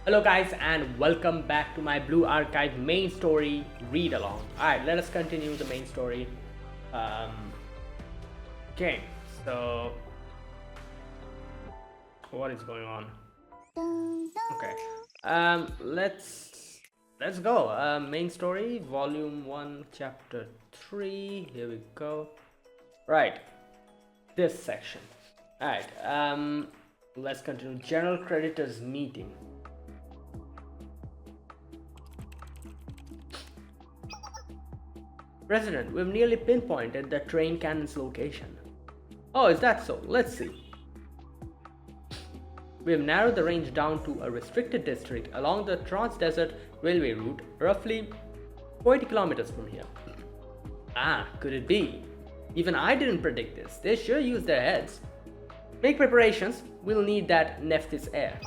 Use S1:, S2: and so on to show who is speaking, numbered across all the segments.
S1: Hello guys and welcome back to my Blue Archive main story read along. Alright, let us continue the main story. Um, okay, so what is going on? Okay, let's go. Main story, volume 1, chapter 3. Here we go. Right, this section. Alright, let's continue. General creditors meeting. President, we've nearly pinpointed the train cannon's location. Oh, is that so? Let's see. We have narrowed the range down to a restricted district along the Trans-Desert Railway route, roughly 40 kilometers from here. Ah, could it be? Even I didn't predict this. They sure use their heads. Make preparations. We'll need that Nephthys air.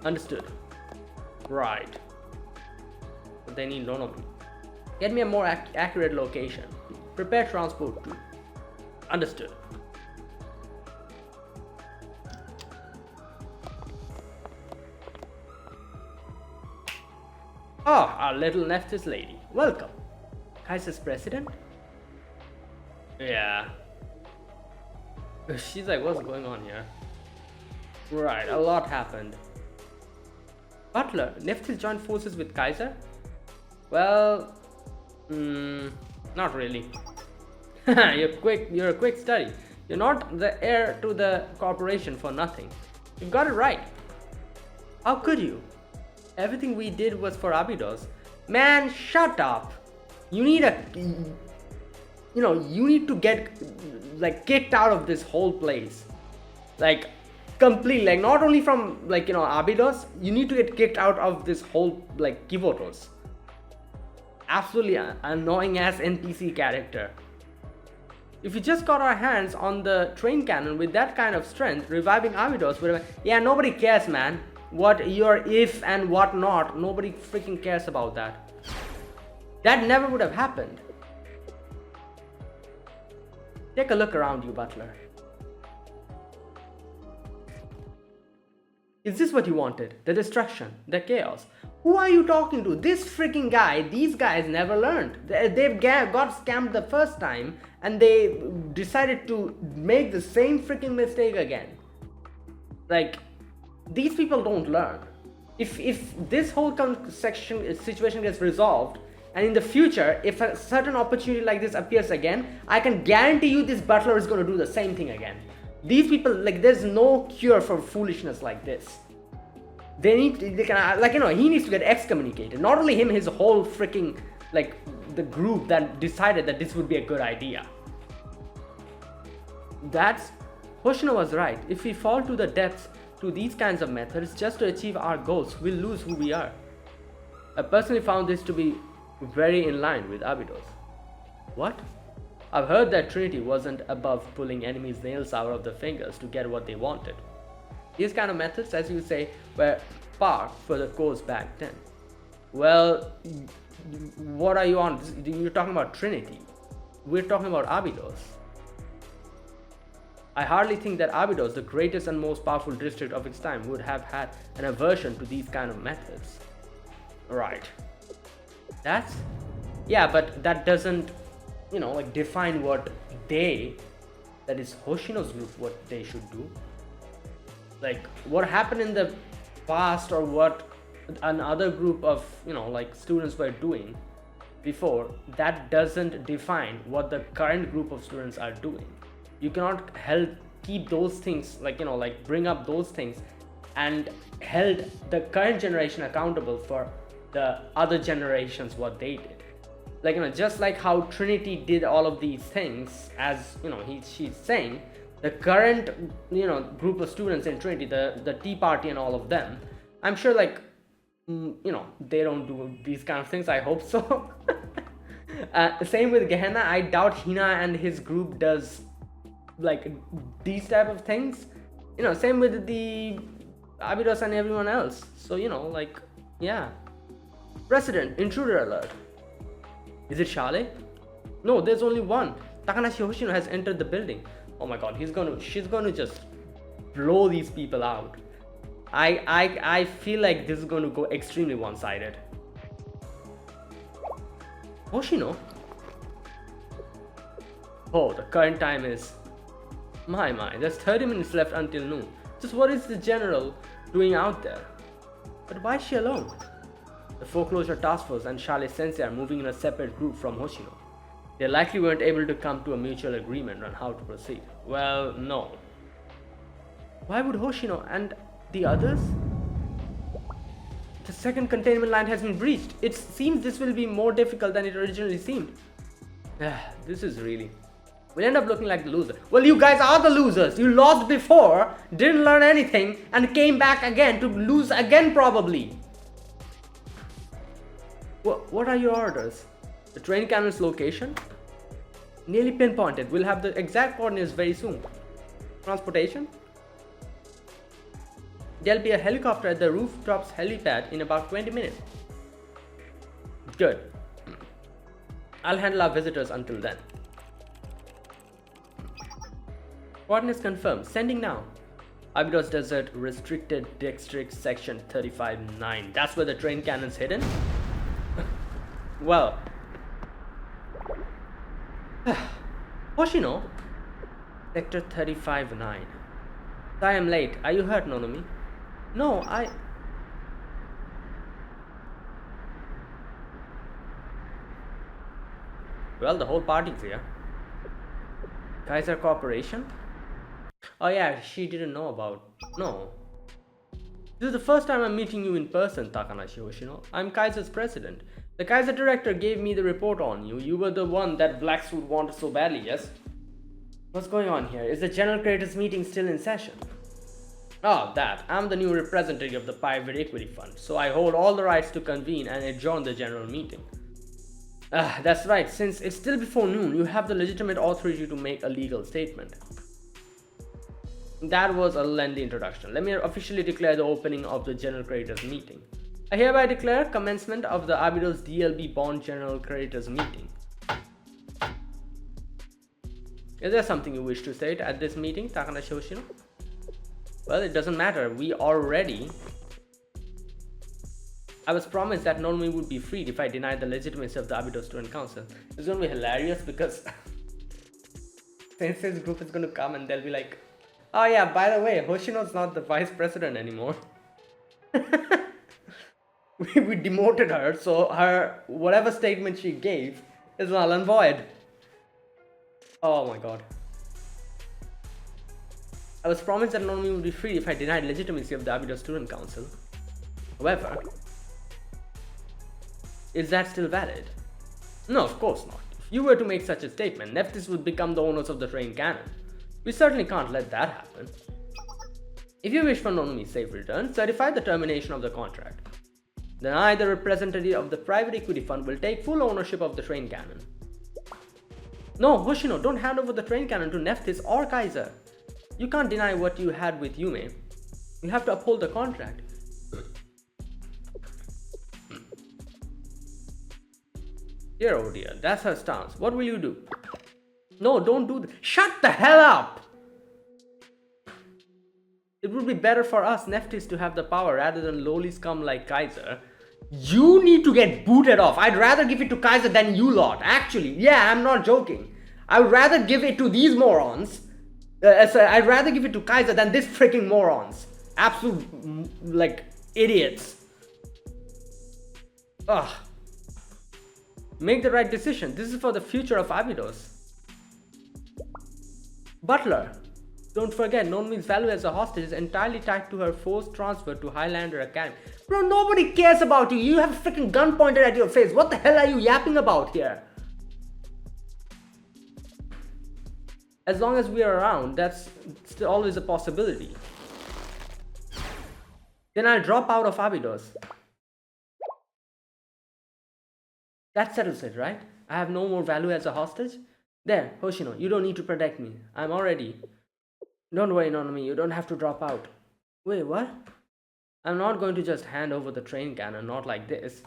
S1: Understood. Right. But they need Lonobi. Get me a more accurate location. Prepare transport too. Understood. Ah, our little Nephthys lady. Welcome. Kaiser's president? Yeah. She's like, what's going on here? Right, a lot happened. Butler, Nephthys joined forces with Kaiser? Well, not really. You're a quick study. You're not the heir to the corporation for nothing. You've got it right. How could you? Everything we did was for Abydos. Man, shut up. You need to get kicked out of this whole place. Completely. Not only from Abydos, you need to get kicked out of this whole Kivotos. Absolutely annoying ass NPC character. If we just got our hands on the train cannon with that kind of strength, reviving Abydos would have... Yeah, nobody cares, man. What your if and what not, nobody freaking cares about that. That never would have happened. Take a look around you, Butler. Is this what you wanted? The destruction, the chaos? Who are you talking to? This freaking guy, these guys never learned. They've got scammed the first time and they decided to make the same freaking mistake again. These people don't learn. If this whole situation gets resolved and in the future, if a certain opportunity like this appears again, I can guarantee you this Butler is going to do the same thing again. These people, there's no cure for foolishness like this. He needs to get excommunicated. Not only him, his whole freaking, the group that decided that this would be a good idea. Hoshino was right. If we fall to the depths to these kinds of methods just to achieve our goals, we'll lose who we are. I personally found this to be very in line with Abydos. What? I've heard that Trinity wasn't above pulling enemies' nails out of their fingers to get what they wanted. These kind of methods, as you say, were par for the course back then. Well, what are you on? You're talking about Trinity. We're talking about Abydos. I hardly think that Abydos, the greatest and most powerful district of its time, would have had an aversion to these kind of methods. Right. Yeah, but that doesn't define what that is Hoshino's group, what they should do. What happened in the past or what another group of students were doing before, that doesn't define what the current group of students are doing. You cannot keep those things bring up those things and held the current generation accountable for the other generations what they did. Just like how Trinity did all of these things, as she's saying, the current group of students in Trinity, the Tea Party and all of them, I'm sure they don't do these kind of things. I hope so. Same with Gehenna. I doubt Hina and his group does these type of things. Same with the Abydos and everyone else. So yeah. President, intruder alert. Is it Shale? No, there's only one. Takanashi Hoshino has entered the building. Oh my god, she's gonna just blow these people out. I feel like this is going to go extremely one-sided. Hoshino? Oh, the current time is... My, there's 30 minutes left until noon. Just what is the general doing out there? But why is she alone? The Foreclosure Task Force and Charlie Sensei are moving in a separate group from Hoshino. They likely weren't able to come to a mutual agreement on how to proceed. Well, no. Why would Hoshino and the others? The second containment line has been breached. It seems this will be more difficult than it originally seemed. This is really... We'll end up looking like the loser. Well, you guys are the losers. You lost before, didn't learn anything, and came back again to lose again probably. What are your orders? The train cannon's location? Nearly pinpointed. We'll have the exact coordinates very soon. Transportation? There'll be a helicopter at the rooftops helipad in about 20 minutes. Good. I'll handle our visitors until then. Coordinates confirmed. Sending now. Abydos Desert Restricted District Section 35-9. That's where the train cannon's hidden? Well. Hoshino? Sector 35-9. I am late. Are you hurt, Nonomi? No, Well, the whole party's here. Kaiser Corporation? Oh yeah, she didn't know about... No. This is the first time I'm meeting you in person, Takanashi Hoshino. I'm Kaiser's president. The Kaiser director gave me the report on you. You were the one that Black Suit wanted so badly, yes? What's going on here? Is the General Creditors meeting still in session? Oh, that. I'm the new representative of the private equity fund, so I hold all the rights to convene and adjourn the general meeting. That's right. Since it's still before noon, you have the legitimate authority to make a legal statement. That was a lengthy introduction. Let me officially declare the opening of the General Creditors meeting. I hereby declare commencement of the Abydos DLB Bond General Creditors meeting. Is there something you wish to state at this meeting, Takanashi Hoshino? Well, it doesn't matter. I was promised that Nonomi would be freed if I denied the legitimacy of the Abydos Student Council. It's going to be hilarious because Sensei's group is going to come and they'll be like, oh yeah, by the way, Hoshino's not the vice president anymore. we demoted her, so her whatever statement she gave is null and void. Oh my god. I was promised that Nonomi would be free if I denied legitimacy of the Abydos Student Council. However, is that still valid? No, of course not. If you were to make such a statement, Nephthys would become the owners of the train cannon. We certainly can't let that happen. If you wish for Nonomi's safe return, certify the termination of the contract. Then I, the representative of the private equity fund, will take full ownership of the train cannon. No, Hoshino, don't hand over the train cannon to Nephthys or Kaiser. You can't deny what you had with Yume. You have to uphold the contract. Dear oh dear, that's her stance. What will you do? No, don't do that. Shut the hell up! It would be better for us Nephthys to have the power rather than lowly scum like Kaiser. You need to get booted off. I'd rather give it to Kaiser than you lot. Actually, yeah, I'm not joking. I would rather give it to these morons. I'd rather give it to Kaiser than this freaking morons. Absolute, like, idiots. Ugh. Make the right decision. This is for the future of Abydos. Butler. Don't forget, Nonomi's value as a hostage is entirely tied to her forced transfer to Highlander Academy. Bro, nobody cares about you. You have a freaking gun pointed at your face. What the hell are you yapping about here? As long as we are around, that's still always a possibility. Then I'll drop out of Abydos. That settles it, right? I have no more value as a hostage? There, Hoshino, you don't need to protect me. I'm already... Don't worry, Nonomi, you don't have to drop out. Wait, what? I'm not going to just hand over the train cannon, not like this.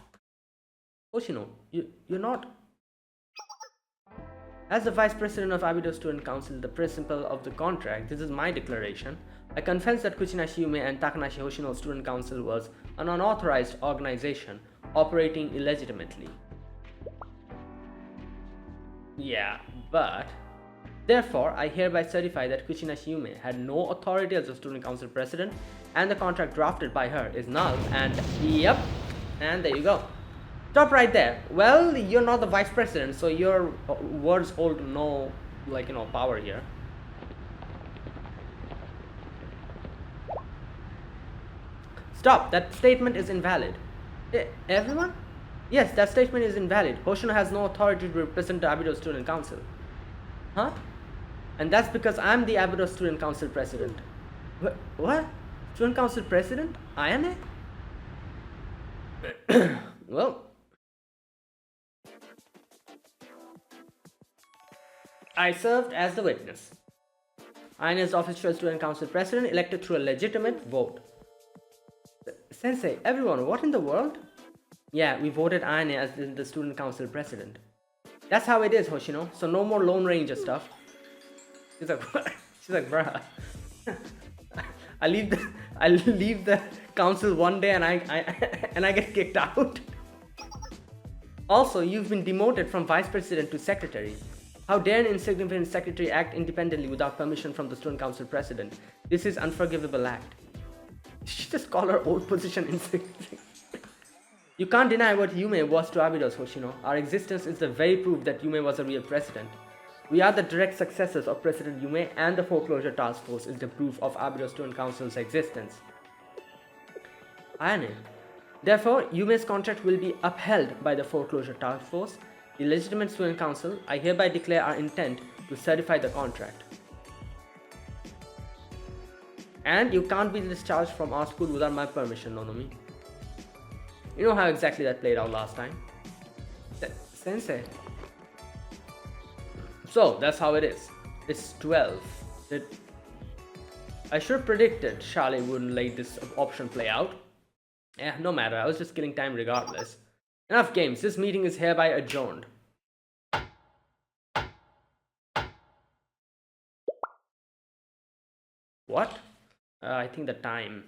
S1: Hoshino, you're not... As the Vice President of Abydos Student Council, the principal of the contract, this is my declaration. I confess that Kuchinashi Yume and Takanashi Hoshino Student Council was an unauthorized organization operating illegitimately. Yeah, but therefore, I hereby certify that Kuchinashi Yume had no authority as the Student Council President, and the contract drafted by her is null. And yep, and there you go. Stop right there. Well, you're not the Vice President, so your words hold no, power here. Stop. That statement is invalid. Everyone? Yes, that statement is invalid. Hoshino has no authority to represent the Abydos Student Council. Huh? And that's because I'm the Abydos Student Council President. What? Student Council President? Ayane? Well, I served as the witness. Ayane is the official Student Council President elected through a legitimate vote. Sensei, everyone, what in the world? Yeah, we voted Ayane as the Student Council President. That's how it is, Hoshino. So no more Lone Ranger stuff. She's like, bruh. I leave the council one day and I get kicked out. Also, you've been demoted from Vice President to Secretary. How dare an insignificant secretary act independently without permission from the Student Council President? This is unforgivable act. She just called her old position insignificant. You can't deny what Yume was to Abydos, Hoshino. Our existence is the very proof that Yume was a real president. We are the direct successors of President Yume, and the Foreclosure Task Force is the proof of Abydos Student Council's existence. Ayane. Therefore, Yume's contract will be upheld by the Foreclosure Task Force. The legitimate Student Council, I hereby declare our intent to certify the contract. And you can't be discharged from our school without my permission, Nonomi. You know how exactly that played out last time. Sensei. So, that's how it is. It's 12. I should have predicted Charlie wouldn't let this option play out. No matter, I was just killing time regardless. Enough games, this meeting is hereby adjourned. What? I think the time.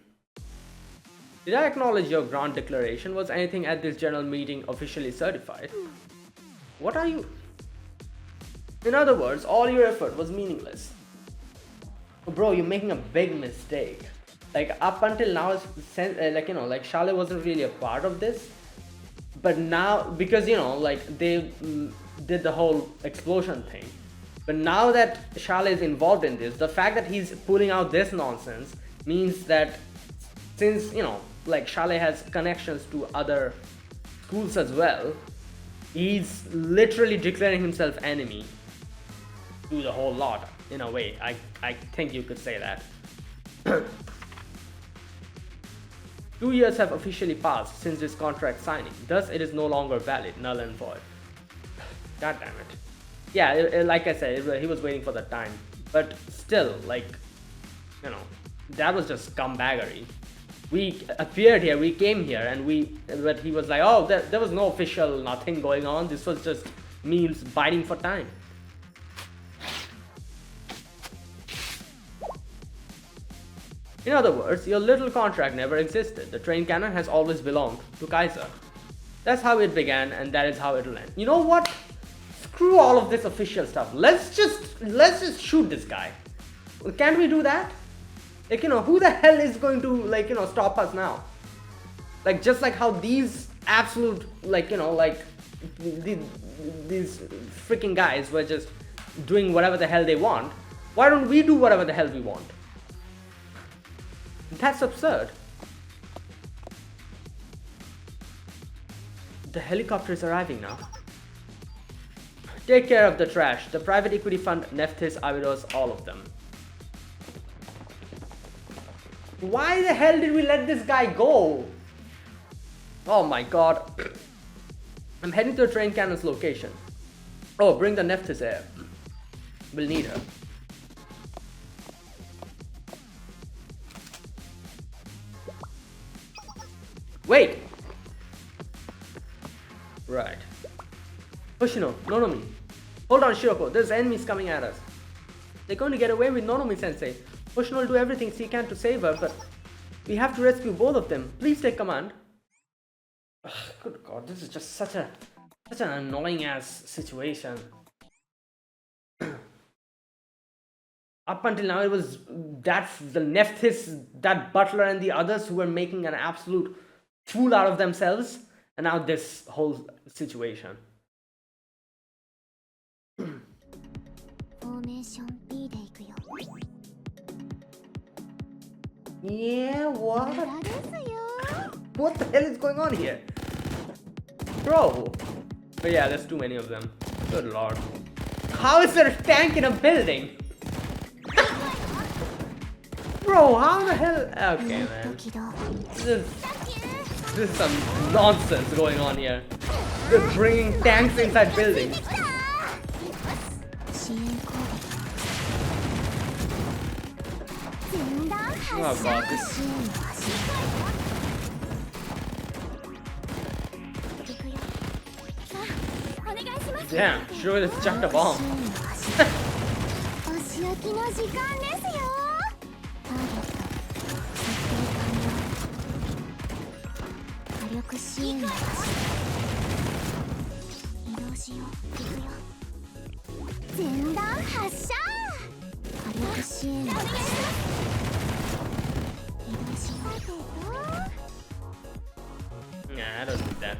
S1: Did I acknowledge your grant declaration? Was anything at this general meeting officially certified? What are you... In other words, all your effort was meaningless. Bro, you're making a big mistake. Like, up until now, Charlotte wasn't really a part of this. But now, because, they did the whole explosion thing. But now that Charlotte is involved in this, the fact that he's pulling out this nonsense means that since, Charlotte has connections to other schools as well, he's literally declaring himself enemy to the whole lot, in a way. I think you could say that. 2 years have officially passed since this contract signing. Thus, it is no longer valid, null and void. God damn it. Yeah, like I said, he was waiting for the time. But still, that was just scumbaggery. We appeared here, we came here, but he was like, oh, there was no official nothing going on. This was just memes biting for time. In other words, your little contract never existed. The train cannon has always belonged to Kaiser. That's how it began, and that is how it'll end. You know what? Screw all of this official stuff. Let's just shoot this guy. Can't we do that? Who the hell is going to, stop us now? Just like how these absolute, these freaking guys were just doing whatever the hell they want. Why don't we do whatever the hell we want? That's absurd. The helicopter is arriving now. Take care of the trash. The private equity fund, Nephthys, Abydos, all of them. Why the hell did we let this guy go? Oh my god. I'm heading to the train cannon's location. Oh, bring the Nephthys here. We'll need her. Wait! Right. Hoshino, Nonomi. Hold on, Shiroko. There's enemies coming at us. They're going to get away with Nonomi-sensei. Hoshino will do everything she can to save her, but we have to rescue both of them. Please take command. Ugh, good God, this is just such an annoying ass situation. Up until now, it was the Nephthys, that butler, and the others who were making an absolute fool out of themselves, and now this whole situation. Yeah, what? What the hell is going on here? Bro! But yeah, there's too many of them. Good lord. How is there a tank in a building? Bro, how the hell? Okay, man. This is some nonsense going on here. They're bringing tanks inside buildings. Oh god, this... Damn, sure just chucked a bomb. Nah, I don't need that.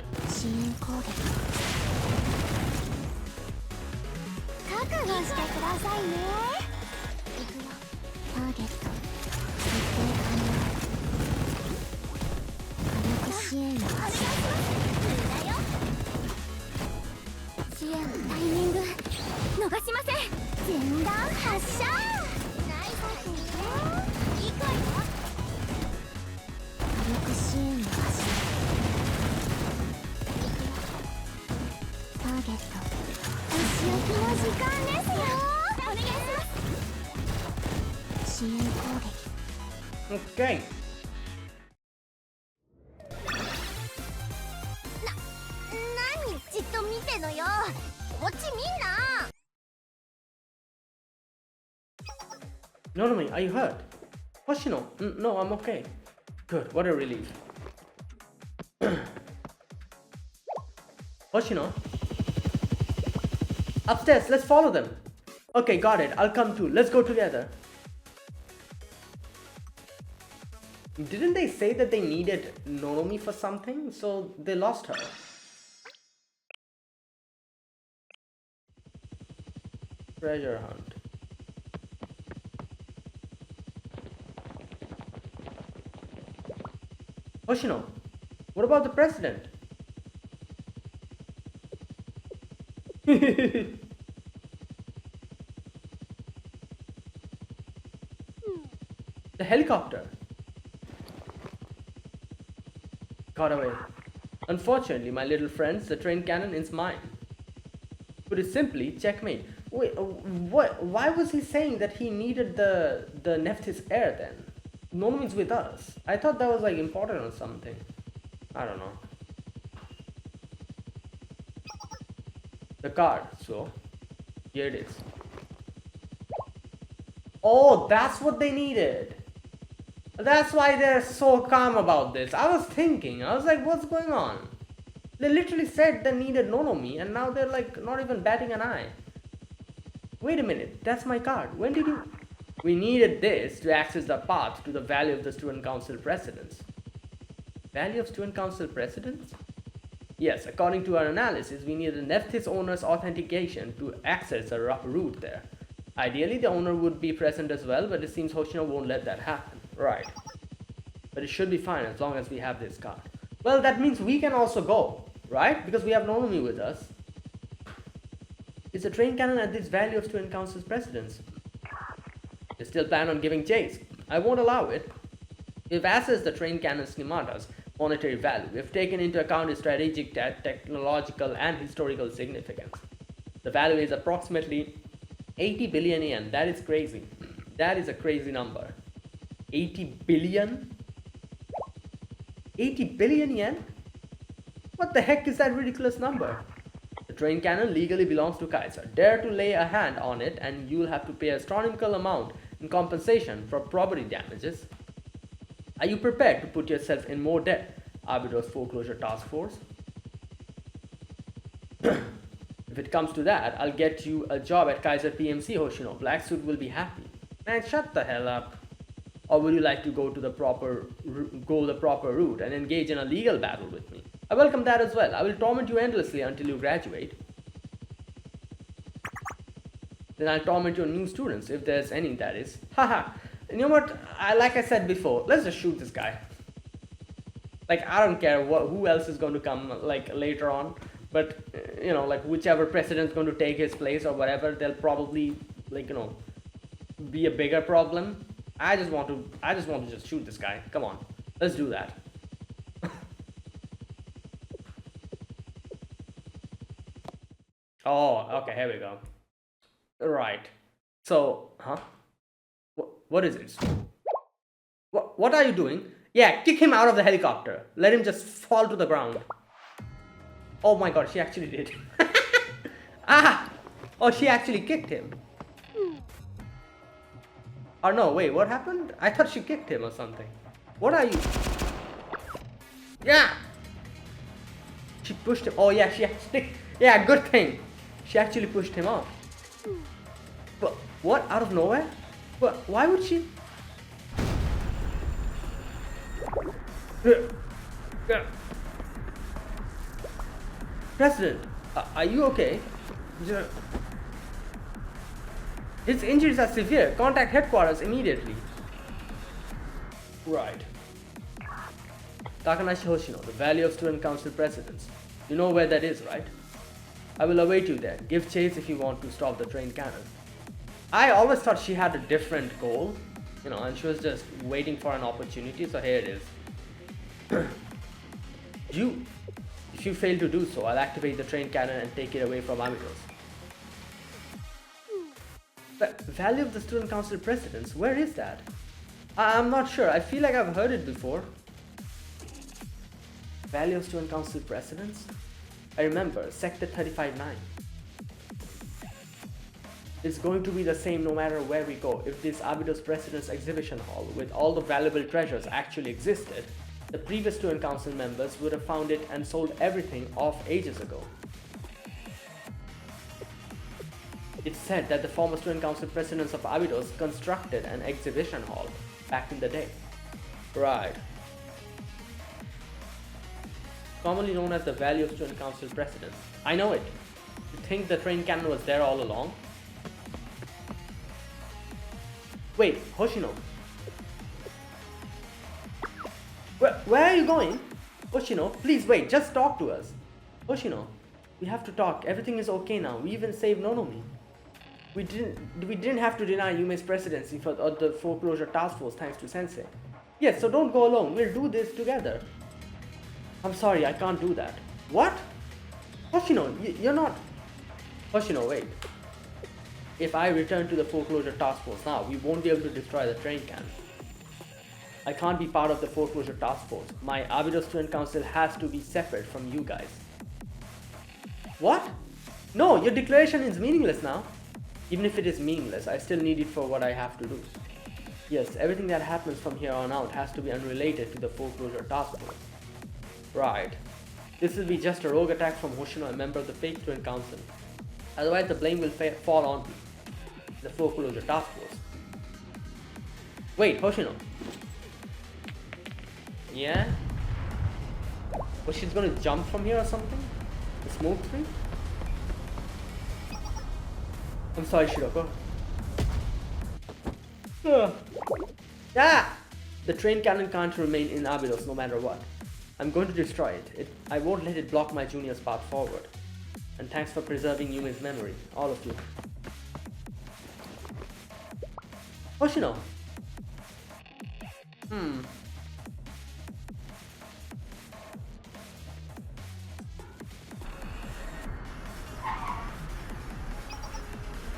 S1: Okay. No, are you hurt? Hoshino? No, I'm okay. Good, what a relief. Hoshino? Upstairs, let's follow them. Okay, got it. I'll come too. Let's go together. Didn't they say that they needed Nonomi for something? So they lost her. Treasure hunt. Hoshino, what about the president? The helicopter got away. Unfortunately, my little friends, the train cannon is mine. Put it simply, checkmate. Wait, what? Why was he saying that he needed the Nephthys heir then? Nonomi's with us. I thought that was like important or something. I don't know. The card, so here it is. Oh, that's what they needed. That's why they're so calm about this. I was like, what's going on? They literally said they needed Nonomi, and now they're like not even batting an eye. Wait a minute, that's my card. When did you... We needed this to access the path to the Valley of the Student Council Precedence. Valley of Student Council Precedence? Yes, according to our analysis, we needed Nephthys owner's authentication to access the route there. Ideally, the owner would be present as well, but it seems Hoshino won't let that happen. Right. But it should be fine as long as we have this card. Well, that means we can also go, right? Because we have Nonomi with us. Is the train cannon at this Valley of Student Council's Precedence? They still plan on giving chase. I won't allow it. We've assessed the train cannon schemata's monetary value. We've taken into account its strategic, technological, and historical significance. The value is approximately 80 billion yen. That is crazy. That is a crazy number. 80 billion? 80 billion yen? What the heck is that ridiculous number? The train cannon legally belongs to Kaiser. Dare to lay a hand on it and you'll have to pay an astronomical amount in compensation for property damages. Are you prepared to put yourself in more debt, Abydos Foreclosure Task Force? If it comes to that, I'll get you a job at Kaiser PMC, Hoshino. Black Suit will be happy. Man, shut the hell up. Or would you like to go the proper route and engage in a legal battle with me? I welcome that as well. I will torment you endlessly until you graduate. Then I'll torment your new students, if there's any, that is. Haha. You know what? Like I said before, let's just shoot this guy. Like, I don't care who else is going to come, like, later on. But, you know, like, whichever president's going to take his place or whatever, they'll probably, like, you know, be a bigger problem. I just want to just shoot this guy. Come on. Let's do that. Oh, okay, here we go. Right. So, what is it? What are you doing? Yeah, kick him out of the helicopter. Let him just fall to the ground. Oh my god, she actually did. Ah! Oh, she actually kicked him. Oh no, wait, what happened? I thought she kicked him or something. What are you? Yeah! She pushed him. Oh yeah, she actually... Yeah, good thing. She actually pushed him off. But what? Out of nowhere? But why would she? President, are you okay? His injuries are severe. Contact headquarters immediately. Right. Takanashi Hoshino, the Valley of Student Council Presidents. You know where that is, right? I will await you there. Give chase if you want to stop the train cannon. I always thought she had a different goal, you know, and she was just waiting for an opportunity, so here it is. If you fail to do so, I'll activate the train cannon and take it away from Abydos. But Valley of the Student Council Presidents, where is that? I'm not sure. I feel like I've heard it before. Valley of Student Council Presidents? I remember, Sector 35-9. It's going to be the same no matter where we go. If this Abydos President's exhibition hall with all the valuable treasures actually existed, the previous student council members would have found it and sold everything off ages ago. It's said that the former student council presidents of Abydos constructed an exhibition hall back in the day. Right. Commonly known as the Valley of Student Council Presidents. I know it. You think the train cannon was there all along? Wait, Hoshino. Where are you going? Hoshino, please wait, just talk to us. Hoshino, we have to talk. Everything is okay now. We even saved Nonomi. We didn't have to deny Yume's presidency for the Foreclosure Task Force thanks to Sensei. Yes, so don't go alone. We'll do this together. I'm sorry, I can't do that. What? Hoshino, you're not... Hoshino, wait. If I return to the Foreclosure Task Force now, we won't be able to destroy the train cannon. I can't be part of the Foreclosure Task Force. My Abydos Student Council has to be separate from you guys. What? No, your declaration is meaningless now. Even if it is meaningless, I still need it for what I have to do. Yes, everything that happens from here on out has to be unrelated to the Foreclosure Task Force. Right. This will be just a rogue attack from Hoshino, a member of the fake student council. Otherwise, the blame will fall on the Foreclosure Task Force. Wait, Hoshino. Yeah? Well, she's gonna jump from here or something? The smoke tree? I'm sorry, Shiroko. Ah! The train cannon can't remain in Abydos no matter what. I'm going to destroy it. I won't let it block my junior's path forward. And thanks for preserving Yume's memory, all of you. Hoshino!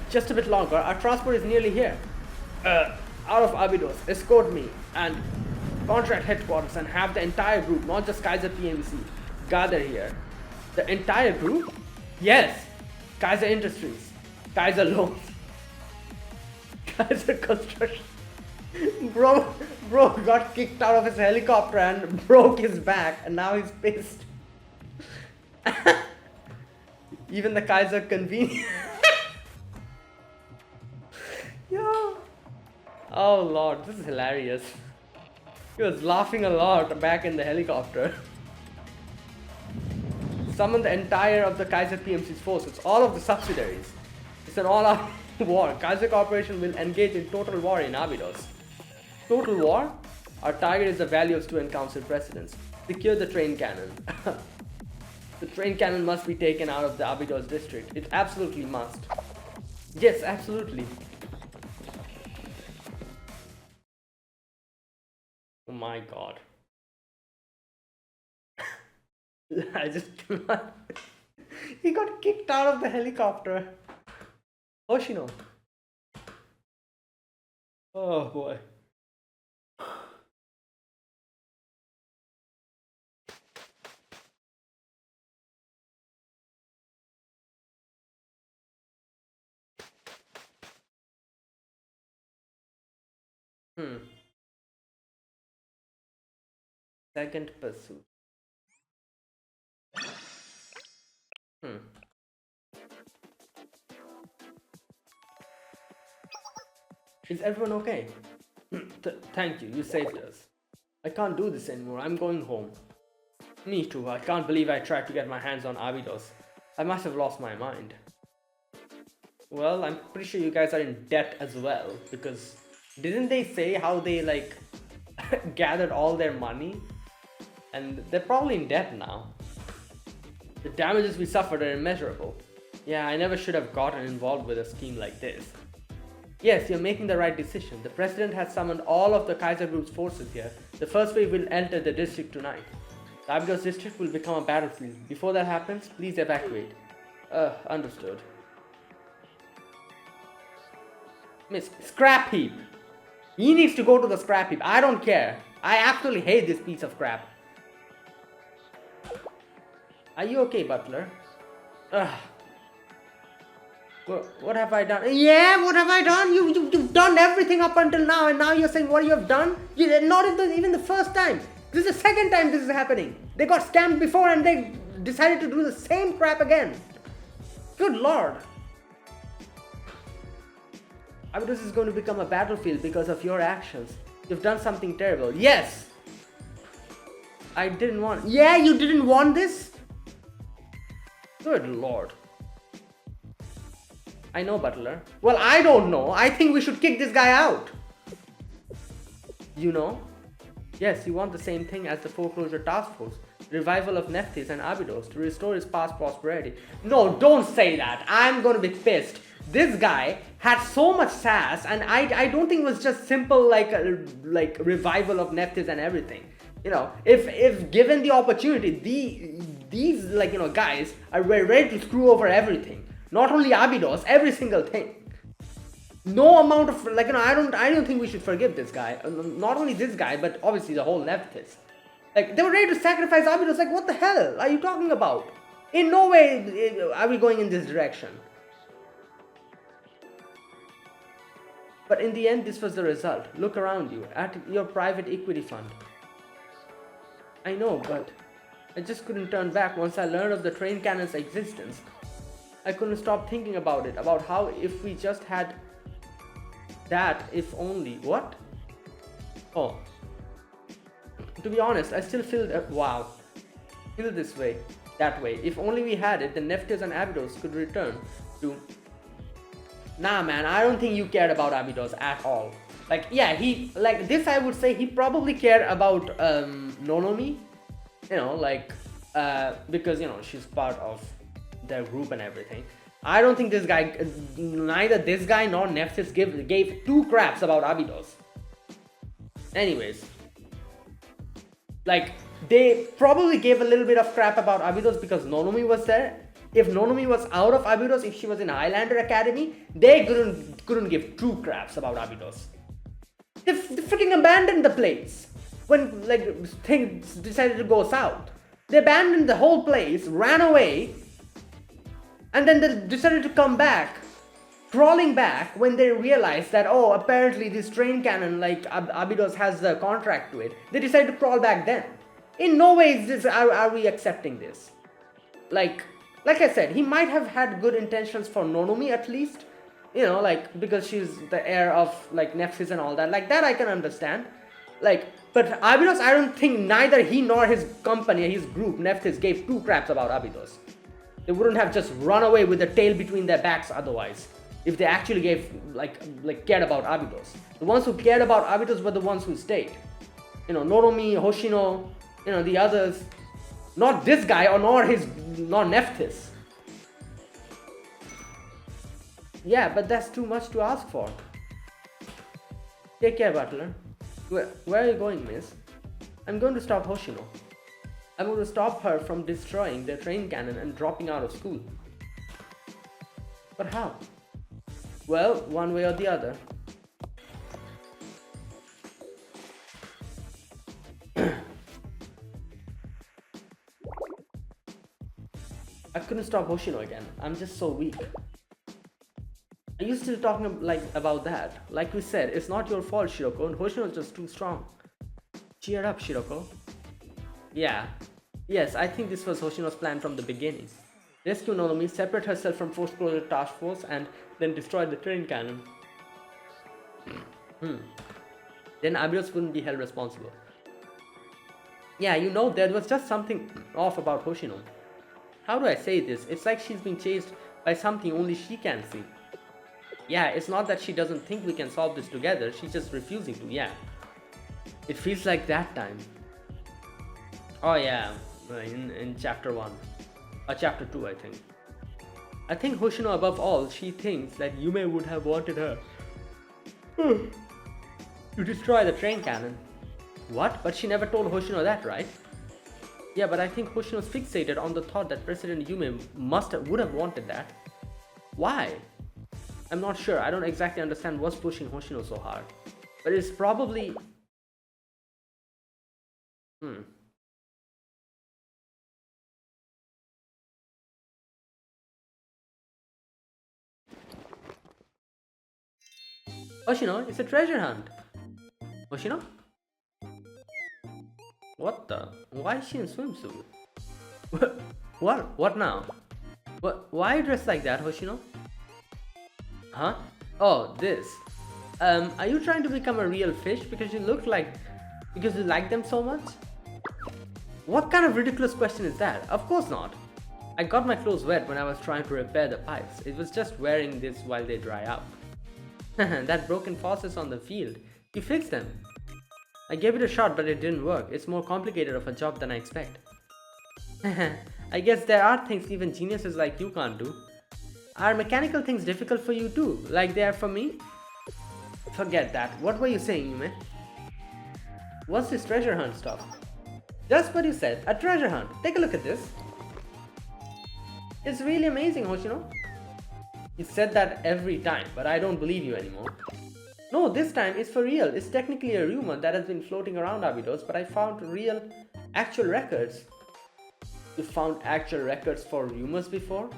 S1: Just a bit longer. Our transport is nearly here. Out of Abydos, escort me and contract headquarters and have the entire group, not just Kaiser PMC, gather here. The entire group? Yes, Kaiser Industries, Kaiser Loans, Kaiser Construction. Bro got kicked out of his helicopter and broke his back, and now he's pissed. Even the Kaiser convenience. Yo. Oh lord, this is hilarious. He was laughing a lot back in the helicopter. Summon the entire of the Kaiser PMC's forces, all of the subsidiaries. It's an all-out war. Kaiser Corporation will engage in total war in Abydos. Total war? Our target is the values to and council presidents. Secure the train cannon. The train cannon must be taken out of the Abydos district. It absolutely must. Yes, absolutely. Oh my god. I just cannot. He got kicked out of the helicopter. Hoshino. Oh boy. Second pursuit. Is everyone okay? Thank you, you saved us. I can't do this anymore, I'm going home. Me too, I can't believe I tried to get my hands on Abydos. I must have lost my mind. Well, I'm pretty sure you guys are in debt as well, because didn't they say how they like gathered all their money? And they're probably in debt now. The damages we suffered are immeasurable. Yeah, I never should have gotten involved with a scheme like this. Yes, you're making the right decision. The president has summoned all of the Kaiser Group's forces here. The first wave will enter the district tonight. The Abydos district will become a battlefield. Before that happens, please evacuate. Understood. Miss Scrap Heap. He needs to go to the scrap heap. I don't care. I absolutely hate this piece of crap. Are you okay, Butler? What have I done? Yeah, what have I done? You've done everything up until now, and now you're saying what you have done? Not even the first time. This is the second time this is happening. They got scammed before and they decided to do the same crap again. Good lord. Abydos is going to become a battlefield because of your actions. You've done something terrible. Yes! I didn't want... Yeah, you didn't want this? Good lord. I know, Butler. Well, I don't know. I think we should kick this guy out. You know? Yes, you want the same thing as the Foreclosure Task Force. Revival of Nephthys and Abydos to restore his past prosperity. No, don't say that. I'm gonna be pissed. This guy had so much sass, and I don't think it was just simple like revival of Nephthys and everything. You know, if given the opportunity, these guys are ready to screw over everything. Not only Abydos, every single thing. No amount of I don't think we should forgive this guy. Not only this guy, but obviously the whole Nephthys. Like, they were ready to sacrifice Abydos. Like, what the hell are you talking about? In no way are we going in this direction. But in the end, this was the result. Look around you, at your private equity fund. I know, but I just couldn't turn back once I learned of the train cannon's existence. I couldn't stop thinking about it, about how if we just had that, if only. What? Oh. To be honest, I still feel feel this way, that way. If only we had it, then Nephthys and Abydos could return to... Nah, man, I don't think you cared about Abydos at all. Like, yeah, this I would say he probably cared about Nonomi, because, she's part of their group and everything. I don't think this guy, neither this guy nor Nephthys gave two craps about Abydos. Anyways. Like, they probably gave a little bit of crap about Abydos because Nonomi was there. If Nonomi was out of Abydos, if she was in Highlander Academy, they couldn't give two craps about Abydos. They freaking abandoned the place when things decided to go south. They abandoned the whole place, ran away, And then they decided to come back, crawling back when they realized that, oh, apparently this train cannon, like Abydos has the contract to it. They decided to crawl back then. In no way is this, are we accepting this. Like I said, he might have had good intentions for Nonomi at least, like because she's the heir of like Nephthys and all that. Like that I can understand. Like, but Abydos, I don't think neither he nor his company, his group, Nephthys, gave two craps about Abydos. They wouldn't have just run away with the tail between their backs otherwise, if they actually gave like cared about Abydos. The ones who cared about Abydos were the ones who stayed. Noromi, Hoshino, the others. Not this guy or nor Nephthys. Yeah, but that's too much to ask for. Take care, Butler. Where are you going, miss? I'm going to stop Hoshino. I'm going to stop her from destroying the train cannon and dropping out of school. But how? Well, one way or the other. I couldn't stop Hoshino again. I'm just so weak. Are you still talking about that? Like we said, it's not your fault, Shiroko, and Hoshino is just too strong. Cheer up, Shiroko. Yeah. Yes, I think this was Hoshino's plan from the beginning. Rescue Nonomi, separate herself from Foreclosure Task Force, and then destroy the train cannon. Then Abydos wouldn't be held responsible. Yeah, there was just something off about Hoshino. How do I say this? It's like she's being chased by something only she can see. Yeah, it's not that she doesn't think we can solve this together, she's just refusing to, yeah. It feels like that time. Oh yeah, in chapter 1. Or chapter 2, I think. I think Hoshino, above all, she thinks that Yume would have wanted her to destroy the train cannon. What? But she never told Hoshino that, right? Yeah, but I think Hoshino's fixated on the thought that President Yume would have wanted that. Why? I'm not sure. I don't exactly understand what's pushing Hoshino so hard. But it's probably... Hoshino, it's a treasure hunt. Hoshino? What the? Why is she in swimsuit? What? What now? Why are you dressed like that, Hoshino? Huh? Oh, this. Are you trying to become a real fish because you like them so much? What kind of ridiculous question is that? Of course not. I got my clothes wet when I was trying to repair the pipes. It was just wearing this while they dry up. That broken faucets on the field. You fixed them. I gave it a shot, but it didn't work. It's more complicated of a job than I expect. I guess there are things even geniuses like you can't do. Are mechanical things difficult for you too, like they are for me? Forget that. What were you saying, Yume? What's this treasure hunt stuff? Just what you said, a treasure hunt. Take a look at this. It's really amazing, Hoshino. You said that every time, but I don't believe you anymore. No, this time it's for real. It's technically a rumor that has been floating around Abydos, but I found actual records. You found actual records for rumors before?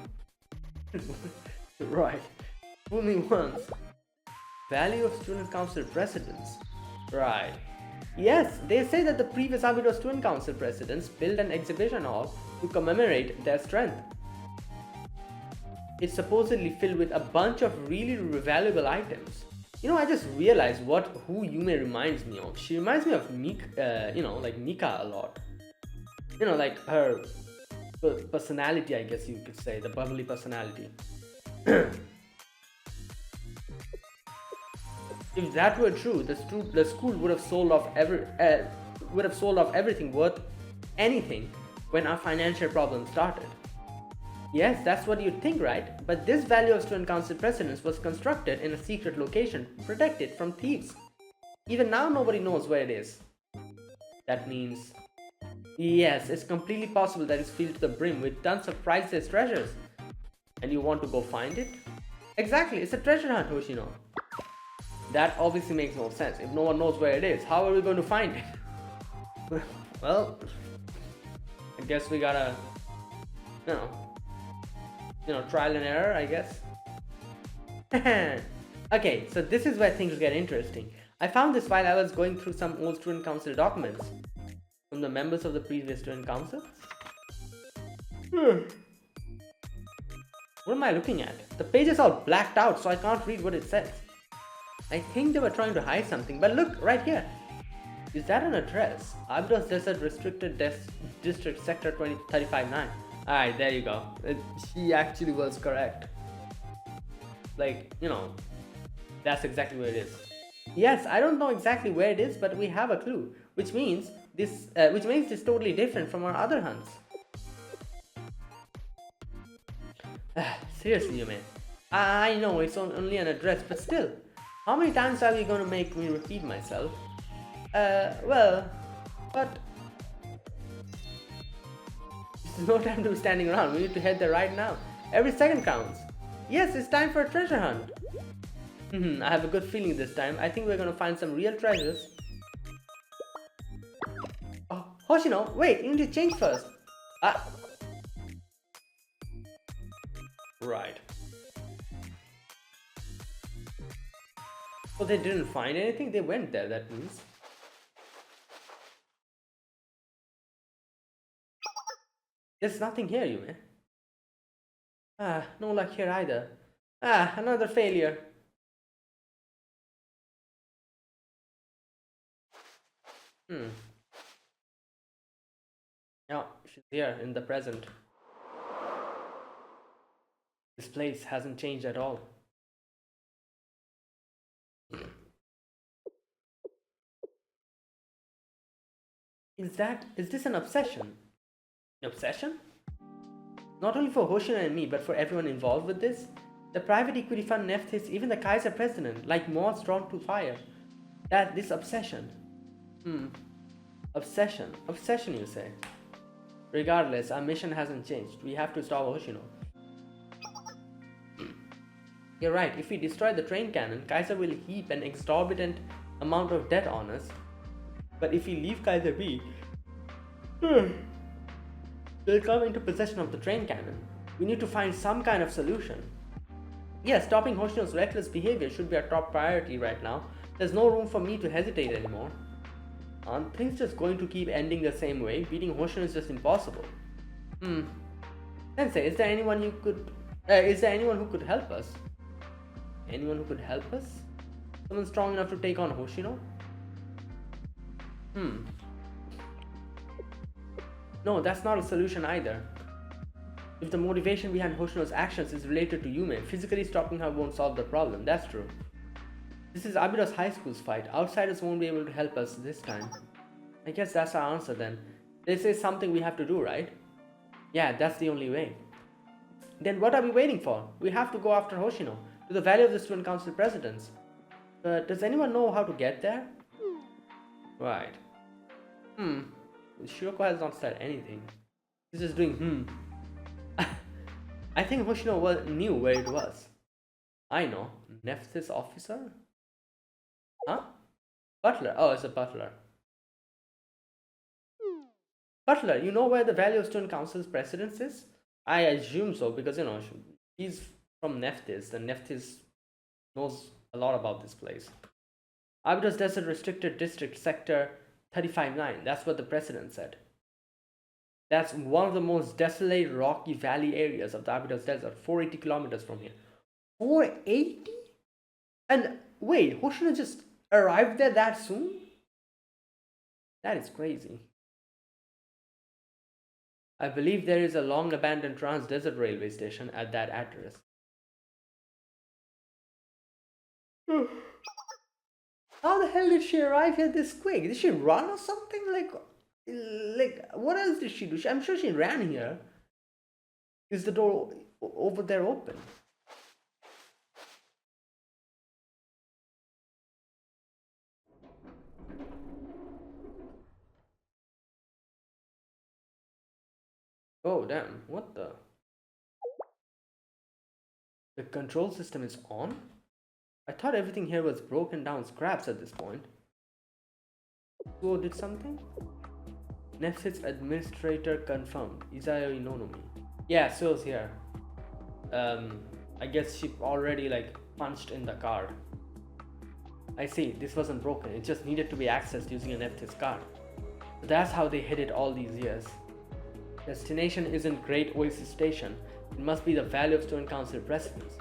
S1: Right. Fool me once. Value of Student Council Presidents. Right. Yes, they say that the previous Abydos Student Council Presidents built an exhibition hall to commemorate their strength. It's supposedly filled with a bunch of really valuable items. I just realized who Yume reminds me of. She reminds me of Mika a lot. Like her personality, I guess you could say, the bubbly personality. If that were true, the school would have sold off everything worth anything when our financial problems started. Yes, that's what you'd think, right? But this value of Student Council Presidents was constructed in a secret location, protected from thieves. Even now, nobody knows where it is. That means... Yes, it's completely possible that it's filled to the brim with tons of priceless treasures. And you want to go find it? Exactly, it's a treasure hunt, Hoshino. That obviously makes no sense. If no one knows where it is, how are we going to find it? Well, I guess we gotta, trial and error, I guess. Okay, so this is where things get interesting. I found this while I was going through some old student council documents from the members of the previous student council. What am I looking at? The page is all blacked out, so I can't read what it says. I think they were trying to hide something, but look, right here. Is that an address? Abdos Desert Restricted District Sector 359. Alright, there you go. She actually was correct. Like, that's exactly where it is. Yes, I don't know exactly where it is, but we have a clue, which makes this totally different from our other hunts. Seriously, you man. I know it's only an address, but still, how many times are you going to make me repeat myself? Well, but there's no time to be standing around. We need to head there right now. Every second counts. Yes, it's time for a treasure hunt. I have a good feeling this time. I think we're gonna find some real treasures. Oh, Hoshino, wait, you need to change first. Right. Well, they didn't find anything. They went there, that means. There's nothing here, you man. No luck here either. Another failure. Yeah, she's here in the present. This place hasn't changed at all. Is this an obsession? An obsession? Not only for Hoshino and me, but for everyone involved with this? The private equity fund Nephthys, even the Kaiser president, like moths drawn to fire. This obsession. Obsession, you say? Regardless, our mission hasn't changed. We have to stop Hoshino. You're right, if we destroy the train cannon, Kaiser will heap an exorbitant amount of debt on us. But if we leave Kaiser be, they'll come into possession of the train cannon. We need to find some kind of solution. Yeah, stopping Hoshino's reckless behavior should be our top priority right now. There's no room for me to hesitate anymore. Aren't things just going to keep ending the same way? Beating Hoshino is just impossible. Sensei, is there anyone who could help us? Anyone who could help us? Someone strong enough to take on Hoshino? No, that's not a solution either. If the motivation behind Hoshino's actions is related to Yume, physically stopping her won't solve the problem, that's true. This is Abido's high school's fight. Outsiders won't be able to help us this time. I guess that's our answer then. This is something we have to do, right? Yeah, that's the only way. Then what are we waiting for? We have to go after Hoshino, to the Valley of the Student Council Presidents. But does anyone know how to get there? Right. Shiroko has not said anything. He's just doing I think Hoshino knew where it was. I know. Nephthys officer? Huh? Butler. Oh, it's a butler. Butler, you know where the Valley of Student Council's Presidents is? I assume so because, she's from Nephthys and Nephthys knows a lot about this place. Abidos Desert Restricted District Sector 359. That's what the president said. That's one of the most desolate rocky valley areas of the Abidos Desert, 480 kilometers from here. 480? And wait, Hoshino just arrived there that soon? That is crazy. I believe there is a long abandoned Trans-Desert railway station at that address. How the hell did she arrive here this quick? Did she run or something? Like what else did she do? I'm sure she ran here. Is the door over there open? Oh damn, what the? The control system is on? I thought everything here was broken down scraps at this point. Who did something? Nephthys administrator confirmed. Isayo Inonomi. Yeah, Suo's here. I guess she already like punched in the card. I see, this wasn't broken, it just needed to be accessed using an Nephthys card. So that's how they hid it all these years. Destination isn't Great Oasis Station, it must be the Valley of Student Council Presidents.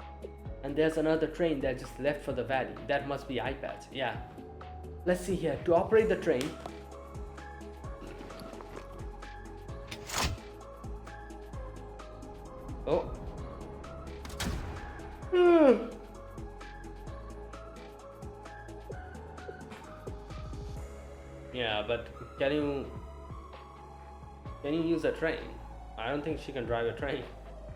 S1: And there's another train that just left for the valley. That must be iPads, yeah. Let's see here, to operate the train, oh. Yeah, but can you use a train? I don't think she can drive a train.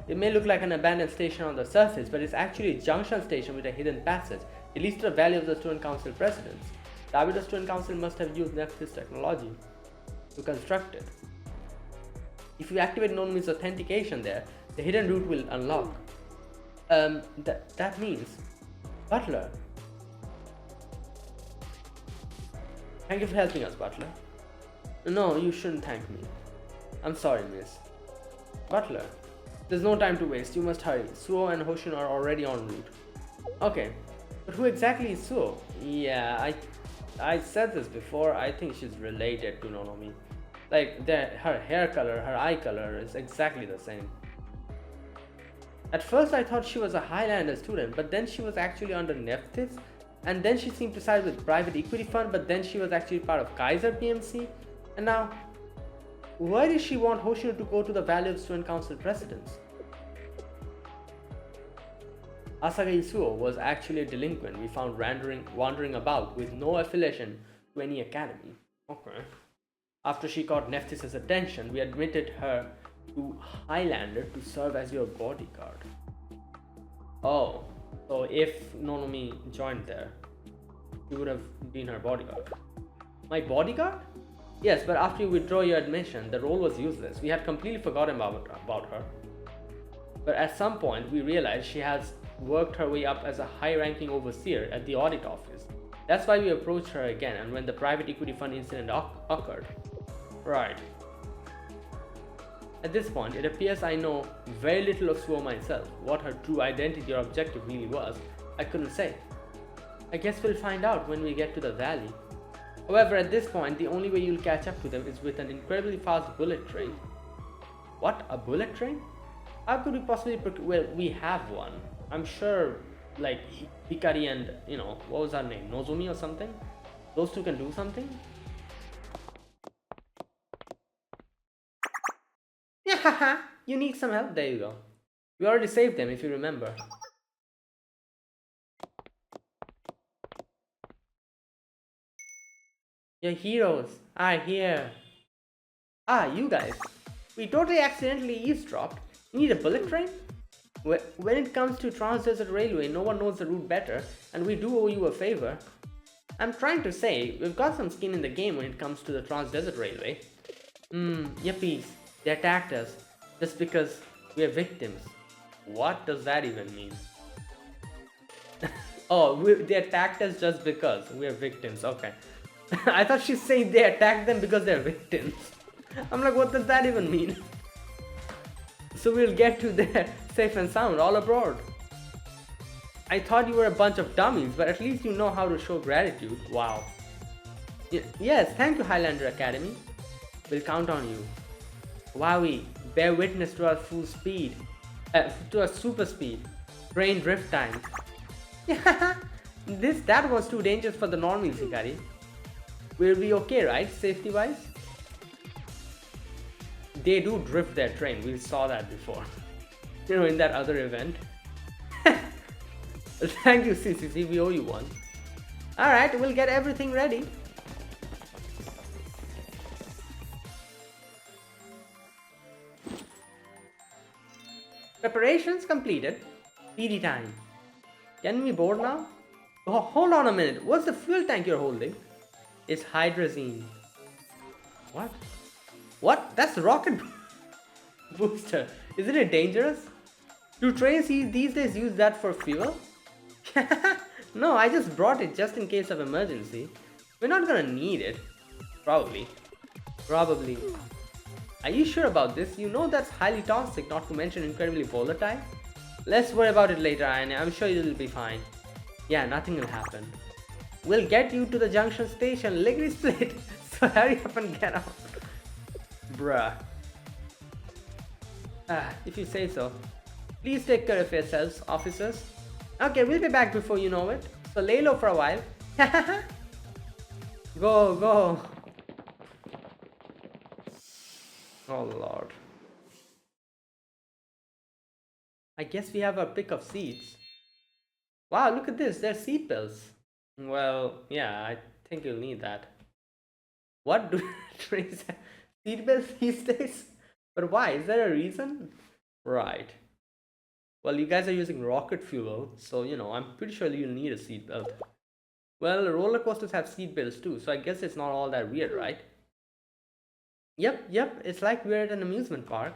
S1: It may look like an abandoned station on the surface, but it's actually a junction station with a hidden passage. It leads to the Valley of the Student Council Presidents. The Abita Student Council must have used Nephthys technology to construct it. If you activate Nonomi's authentication there, the hidden route will unlock. That means Butler. Thank you for helping us, Butler. No, you shouldn't thank me. I'm sorry, miss. Butler, there's no time to waste. You must hurry. Suo and Hoshin are already en route. Okay, but who exactly is Suo? Yeah, I said this before. I think she's related to Nonomi. Like, her hair color, her eye color is exactly the same. At first I thought she was a Highlander student, but then she was actually under Nephthys, and then she seemed to side with private equity fund, but then she was actually part of Kaiser PMC, and now, why does she want Hoshino to go to the Valley of Student Council Presidents? Asage Isuo was actually a delinquent we found wandering about with no affiliation to any academy. Okay. After she caught Nephthys' attention, we admitted her to Highlander to serve as your bodyguard. Oh, so if Nonomi joined there, she would have been her bodyguard. My bodyguard? Yes, but after you withdraw your admission, the role was useless. We had completely forgotten about her. But at some point, we realized she has worked her way up as a high-ranking overseer at the audit office. That's why we approached her again, and when the private equity fund incident occurred. Right. At this point, it appears I know very little of Suo myself. What her true identity or objective really was, I couldn't say. I guess we'll find out when we get to the valley. However, at this point, the only way you'll catch up to them is with an incredibly fast bullet train. What? A bullet train? How could we possibly well, we have one. I'm sure, like, Hikari and, what was her name? Nozomi or something? Those two can do something? Yeah, you need some help? There you go. We already saved them, if you remember. Your heroes are here. Ah, you guys. We totally accidentally eavesdropped. You need a bullet train? When it comes to Trans-Desert Railway, no one knows the route better, and we do owe you a favor. I'm trying to say, we've got some skin in the game when it comes to the Trans-Desert Railway. Yuppies. They attacked us just because we are victims. What does that even mean? Oh, they attacked us just because we are victims. Okay. I thought she's saying they attacked them because they're victims. I'm like, what does that even mean? So we'll get to there safe and sound, all abroad. I thought you were a bunch of dummies, but at least you know how to show gratitude. Wow. Yes, thank you, Highlander Academy. We'll count on you. Wowie, bear witness to our full speed. To our super speed. Brain drift time. That was too dangerous for the normies, Hikari. We'll be okay, right? Safety wise? They do drift their train. We saw that before. In that other event. Thank you, CCC. We owe you one. Alright, we'll get everything ready. Preparations completed. PD time. Can we board now? Oh, hold on a minute. What's the fuel tank you're holding? It's hydrazine. What? What? That's the rocket booster. Isn't it dangerous? Do trains these days use that for fuel? No, I just brought it just in case of emergency. We're not gonna need it. Probably. Are you sure about this? You know that's highly toxic, not to mention incredibly volatile? Let's worry about it later, Ian. I'm sure you'll be fine. Yeah, nothing will happen. We'll get you to the junction station, lickety split. So hurry up and get out. Bruh. If you say so. Please take care of yourselves, officers. Okay, we'll be back before you know it. So lay low for a while. Go, go. Oh lord. I guess we have our pick of seats. Wow, look at this. They're seatbelts. Well, yeah, I think you'll need that. What do trains have seatbelts these days? But why? Is there a reason? Right. Well, you guys are using rocket fuel, so I'm pretty sure you'll need a seatbelt. Well, roller coasters have seatbelts too, so I guess it's not all that weird, right? Yep, it's like we're at an amusement park.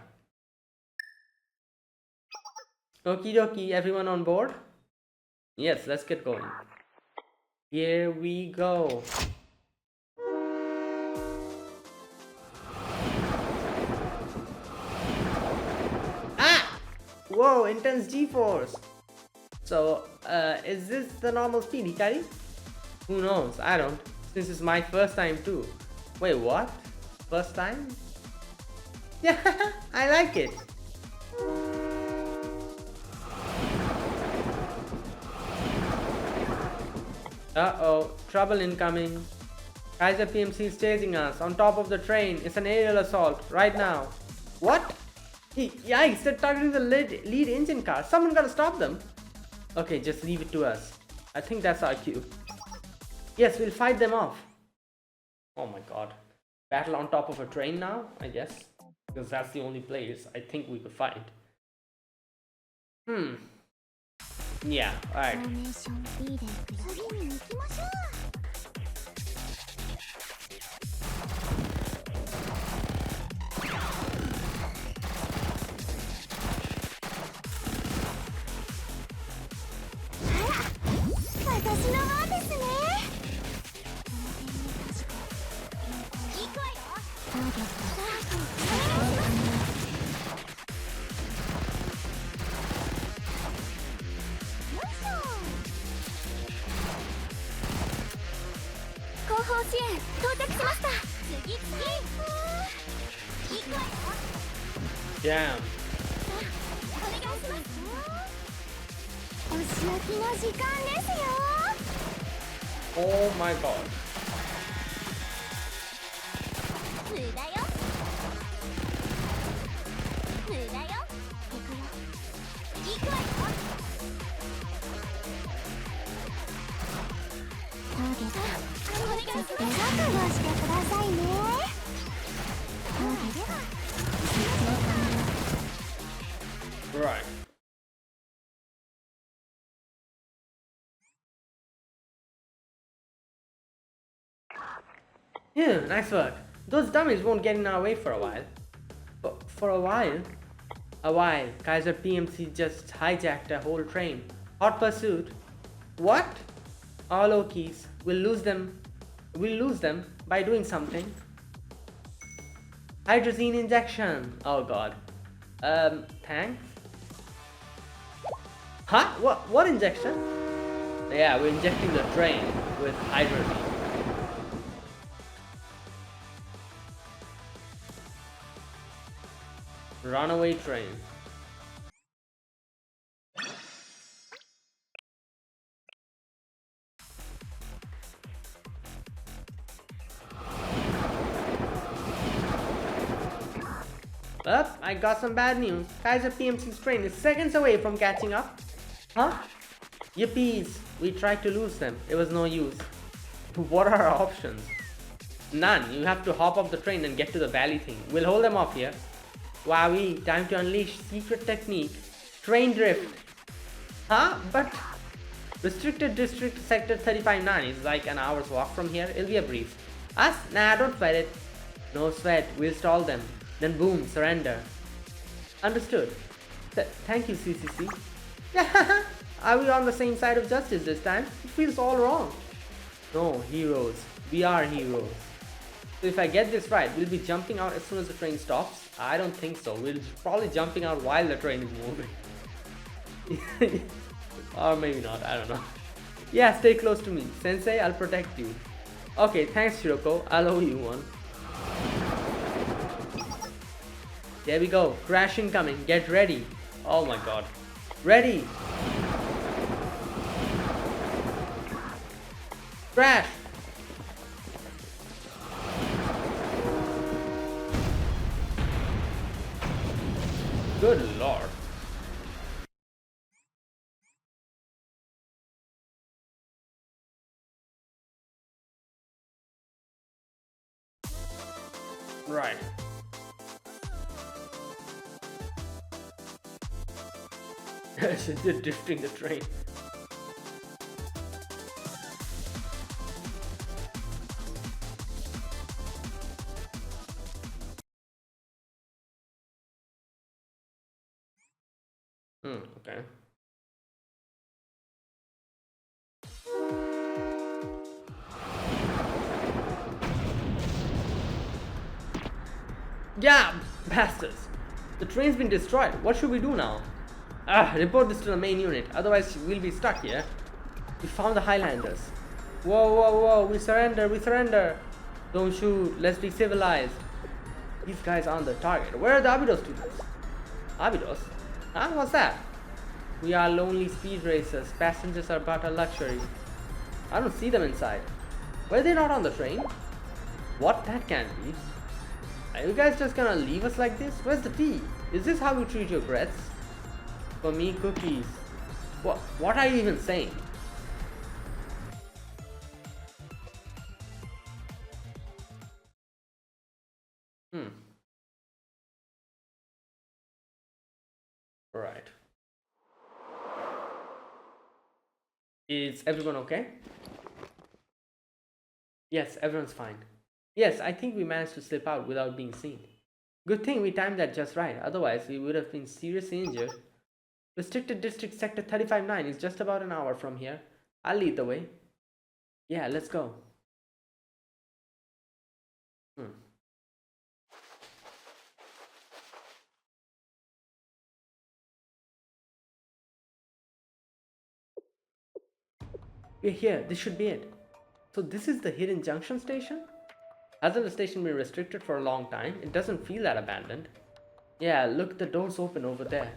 S1: Okie dokie, everyone on board? Yes, let's get going. Here we go. Ah! Whoa, intense G-force. So, is this the normal speed, Hikari? Who knows? I don't. Since it's my first time too. Wait, what? First time? Yeah, I like it. Uh-oh, trouble incoming. Kaiser PMC is chasing us on top of the train. It's an aerial assault right now. What? Yikes, they're targeting the lead engine car. Someone gotta stop them. Okay, just leave it to us. I think that's our cue. Yes, we'll fight them off. Oh my god. Battle on top of a train now, I guess. Because that's the only place I think we could fight. Yeah, alright. Damn. Oh my god. Right. Yeah, nice work. Those dummies won't get in our way for a while. For a while? A while. Kaiser PMC just hijacked a whole train. Hot pursuit. What? All Okies. We'll lose them. We'll lose them by doing something. Hydrazine injection. Oh god. Thanks? Huh? What injection? Yeah, we're injecting the train with hydrazine. Runaway train. Up, I got some bad news. Kaiser PMC's train is seconds away from catching up. Huh? Yippies! We tried to lose them. It was no use. What are our options? None. You have to hop off the train and get to the valley thing. We'll hold them off here. Wowee, time to unleash secret technique. Train drift. Huh? But restricted district sector 35-9 is like an hour's walk from here. It'll be a breeze. Us? Nah, don't sweat it. No sweat. We'll stall them. Then boom, surrender. Understood. Thank you, CCC. Are we on the same side of justice this time? It feels all wrong. No, heroes. We are heroes. So if I get this right, we'll be jumping out as soon as the train stops? I don't think so. We'll probably jumping out while the train is moving. Or maybe not, I don't know. Yeah, stay close to me. Sensei, I'll protect you. Okay, thanks, Shiroko. I'll owe you one. There we go. Crash incoming. Get ready. Oh my god. Ready. Crash. Good lord. Right. She's drifting the train. Okay. Yeah, bastards. The train's been destroyed. What should we do now? Report this to the main unit. Otherwise, we'll be stuck here. We found the Highlanders. Whoa, whoa, whoa. We surrender. We surrender. Don't shoot. Let's be civilized. These guys aren't the target. Where are the Abydos students? Abydos? Huh? What's that? We are lonely speed racers. Passengers are but a luxury. I don't see them inside. Were they not on the train? What? That can't be. Are you guys just gonna leave us like this? Where's the tea? Is this how you treat your breaths? For me, cookies. What are you even saying? Hmm. Right. Is everyone okay? Yes, everyone's fine. Yes, I think we managed to slip out without being seen. Good thing we timed that just right, otherwise we would have been seriously injured. Restricted District Sector 35-9 is just about an hour from here. I'll lead the way. Yeah, let's go. Hmm. We're here, this should be it. So this is the hidden junction station? Hasn't the station been restricted for a long time? It doesn't feel that abandoned. Yeah, look, the door's open over there.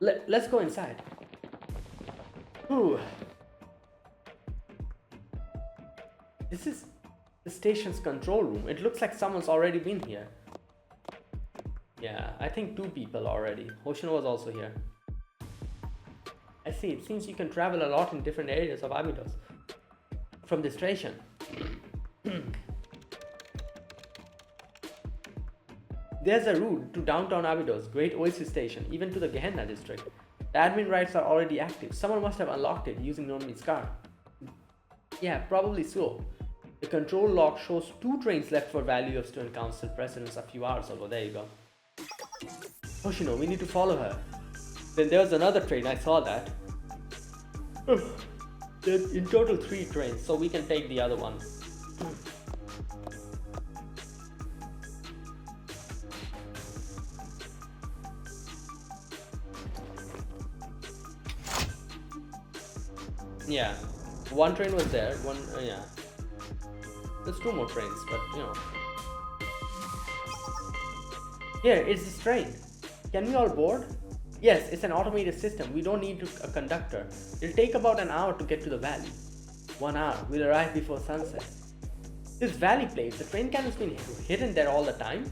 S1: Let's go inside. Ooh. This is the station's control room. It looks like someone's already been here. Yeah, I think two people already. Hoshino was also here. I see, it seems you can travel a lot in different areas of Abydos from the station. There's a route to downtown Abydos, Great Oasis Station, even to the Gehenna district. The admin rights are already active. Someone must have unlocked it using Nomi's car. Yeah, probably so. The control log shows 2 trains left for Valley of Student Council presidents a few hours ago. There you go. Hoshino, we need to follow her. Then there was another train, I saw that. There's in total 3 trains, so we can take the other one. Yeah, one train was there, yeah. There's 2 more trains, but you know. Here, it's this train. Can we all board? Yes, it's an automated system. We don't need a conductor. It'll take about an hour to get to the valley. 1 hour. We'll arrive before sunset. This valley place, the train cannon's been hidden there all the time?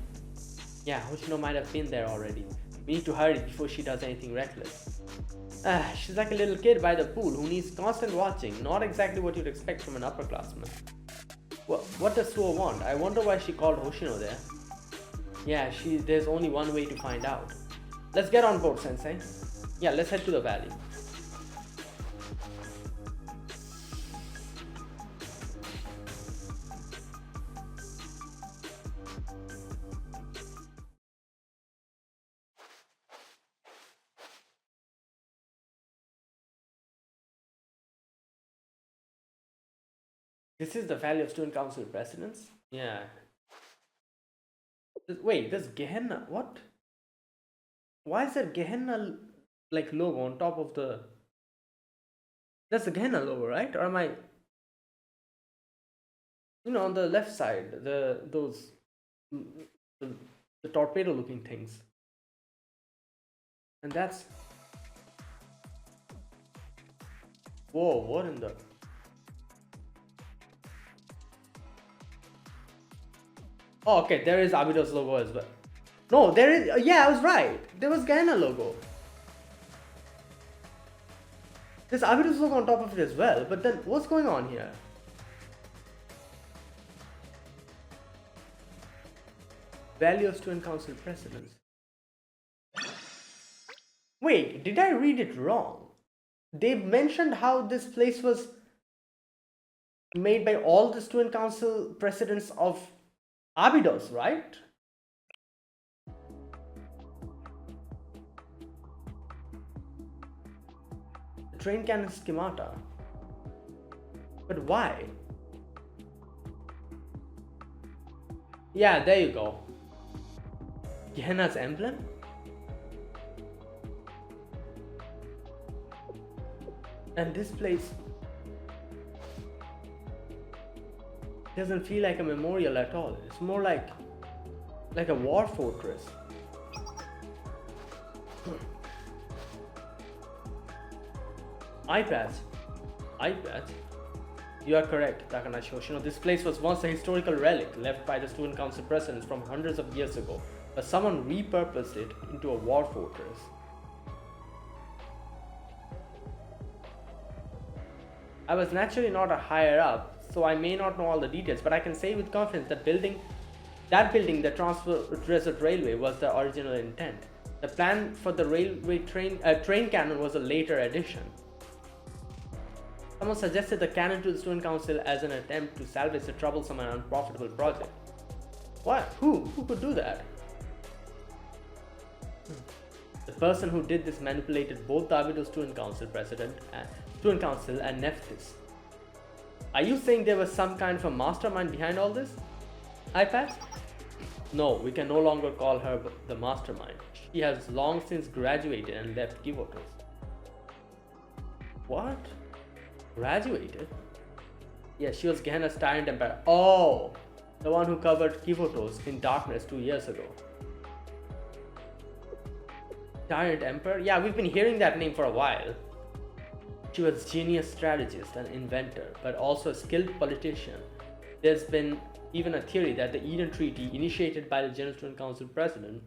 S1: Yeah, Hoshino might have been there already. We need to hurry before she does anything reckless. She's like a little kid by the pool who needs constant watching. Not exactly what you'd expect from an upperclassman. What does Suo want? I wonder why she called Hoshino there. Yeah, there's only one way to find out. Let's get on board, Sensei. Yeah, let's head to the valley. This is the Valley of Student Council Presidents? Yeah. Wait, there's Gehenna. What? Why is there Gehenna like logo on top of the. That's the Gehenna logo, right? Or am I? On the left side, mm, the, the torpedo-looking things, and that's. Whoa! What in the? Oh, okay. There is Abydos logo as well. No, there is. Yeah, I was right. There was Gehenna logo. There's Abydos logo on top of it as well. But then, what's going on here? Value of student council precedents. Wait, did I read it wrong? They mentioned how this place was made by all the student council presidents of Abydos, right? The train cannon schemata. But why? Yeah, there you go. Gehenna's emblem? And this place doesn't feel like a memorial at all. It's more like a war fortress. iPads. iPads? You are correct, Takanashi Hoshino. This place was once a historical relic left by the student council presidents from hundreds of years ago, but someone repurposed it into a war fortress. I was naturally not a higher up, so I may not know all the details, but I can say with confidence that building, the Trans-Desert Railway, was the original intent. The plan for the railway train cannon was a later addition. Someone suggested the cannon to the student council as an attempt to salvage a troublesome and unprofitable project. What? Who? Who could do that? The person who did this manipulated both the Abydos student council and Nephthys. Are you saying there was some kind of a mastermind behind all this? iPad? No, we can no longer call her the mastermind. She has long since graduated and left Kivotos. What? Graduated? Yes, she was Gehenna's tyrant empire. Oh, the one who covered Kivotos in darkness 2 years ago. Tyrant emperor? Yeah, we've been hearing that name for a while. She was a genius strategist and inventor, but also a skilled politician. There's been even a theory that the Eden Treaty, initiated by the General Student Council president,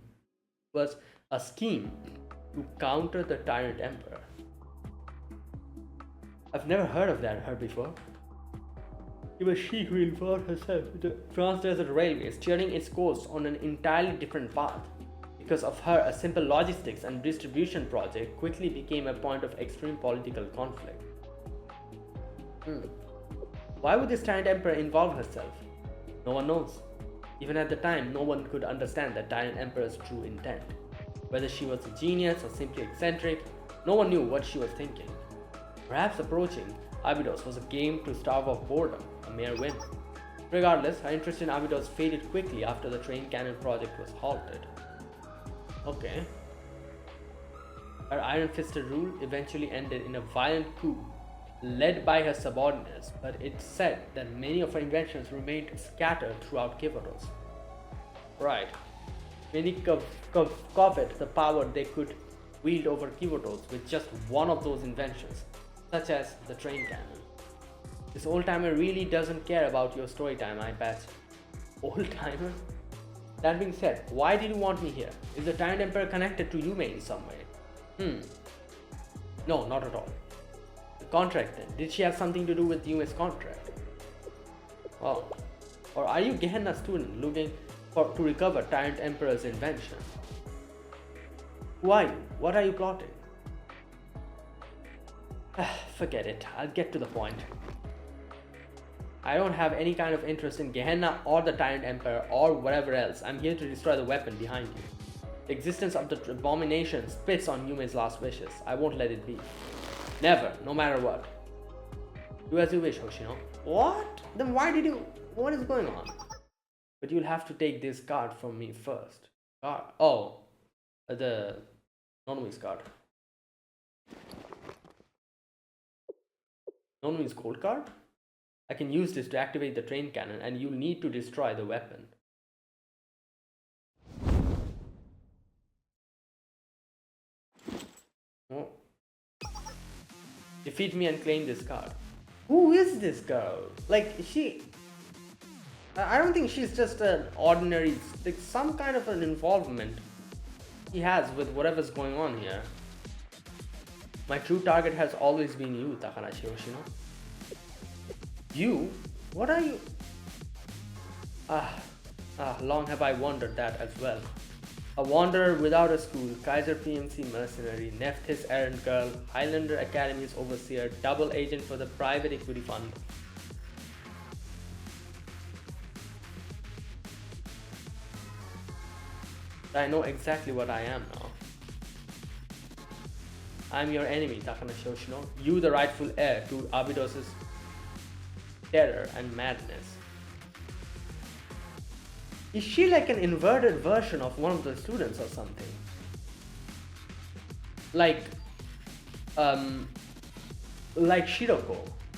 S1: was a scheme to counter the tyrant emperor. I've never heard of her before. It was she who involved herself with the Trans-Desert Railway, steering its course on an entirely different path. Because of her, a simple logistics and distribution project quickly became a point of extreme political conflict. Why would this tyrant emperor involve herself? No one knows. Even at the time, no one could understand the tyrant emperor's true intent. Whether she was a genius or simply eccentric, no one knew what she was thinking. Perhaps approaching Abydos was a game to starve off boredom, a mere whim. Regardless, her interest in Abydos faded quickly after the train cannon project was halted. Okay. Her iron-fisted rule eventually ended in a violent coup led by her subordinates, but it's said that many of her inventions remained scattered throughout Kivotos. Right. Many covet the power they could wield over Kivotos with just one of those inventions, such as the train cannon. This old-timer really doesn't care about your story time, I bet. Old-timer? That being said, why did you want me here? Is the Tyrant Emperor connected to Yume in some way? No, not at all. The contract then. Did she have something to do with Yume's contract? Wow. Or are you Gehenna student looking to recover Tyrant Emperor's invention? Who are you? What are you plotting? Forget it. I'll get to the point. I don't have any kind of interest in Gehenna or the Tyrant Emperor or whatever else. I'm here to destroy the weapon behind you. The existence of the abomination spits on Yume's last wishes. I won't let it be. Never, no matter what. Do as you wish, Hoshino. What? Then why did you... What is going on? But you'll have to take this card from me first. Card? Oh. The Nonomi's card. Nonomi's gold card? I can use this to activate the train cannon, and you'll need to destroy the weapon. Oh. Defeat me and claim this card. Who is this girl? Like, I don't think she's just an ordinary, like some kind of an involvement he has with whatever's going on here. My true target has always been you, Takanashi Hoshino. You? What are you? Long have I wondered that as well. A wanderer without a school, Kaiser PMC mercenary, Nephthys errant girl, Highlander Academy's overseer, double agent for the private equity fund. I know exactly what I am now. I'm your enemy, Takanashi Hoshino. You the rightful heir to Abidos's terror and madness. Is she like an inverted version of one of the students or something? Like Shiroko.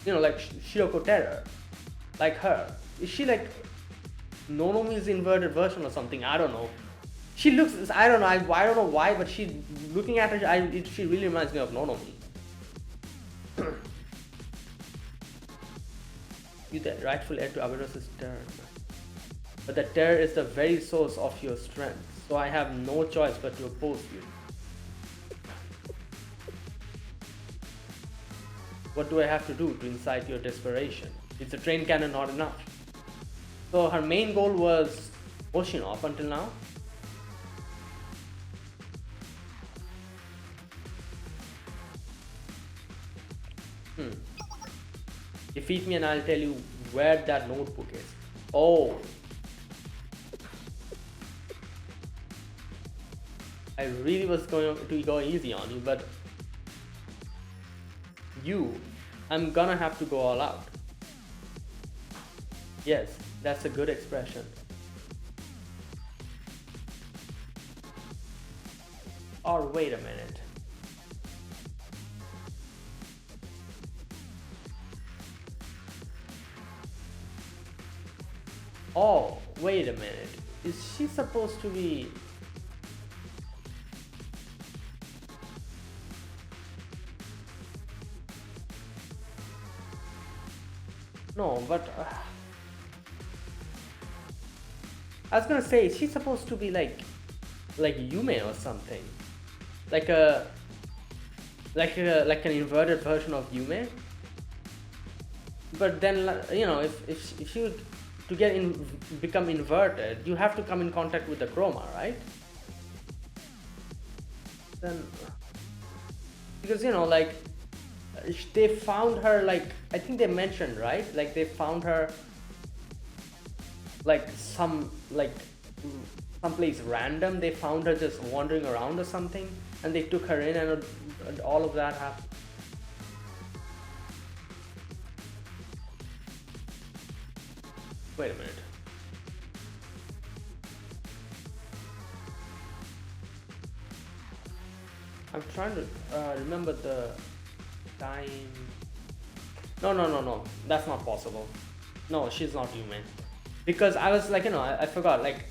S1: You know, like Shiroko Terror. Like her. Is she like Nonomi's inverted version or something? I don't know. She looks, I don't know, I don't know why, but looking at her, she really reminds me of Nonomi. You the rightful heir to Abidos's terror. But the terror is the very source of your strength, so I have no choice but to oppose you. What do I have to do to incite your desperation? Is the train cannon not enough? So her main goal was Hoshino up until now? Defeat me and I'll tell you where that notebook is. Oh. I really was going to go easy on you, but I'm gonna have to go all out. Yes, that's a good expression. Or wait a minute. Oh, wait a minute. Is she supposed to be... No, but... I was gonna say, is she supposed to be like Yume or something? Like an inverted version of Yume? But then, you know, if she would... To become inverted, you have to come in contact with the chroma, right? Then, because you know, like they found her, like I think they mentioned, right? Like they found her like someplace random. They found her just wandering around or something, and they took her in, and all of that happened. Wait a minute. I'm trying to remember the time. No. That's not possible. No, she's not human. Because I was like, you know, I forgot. Like,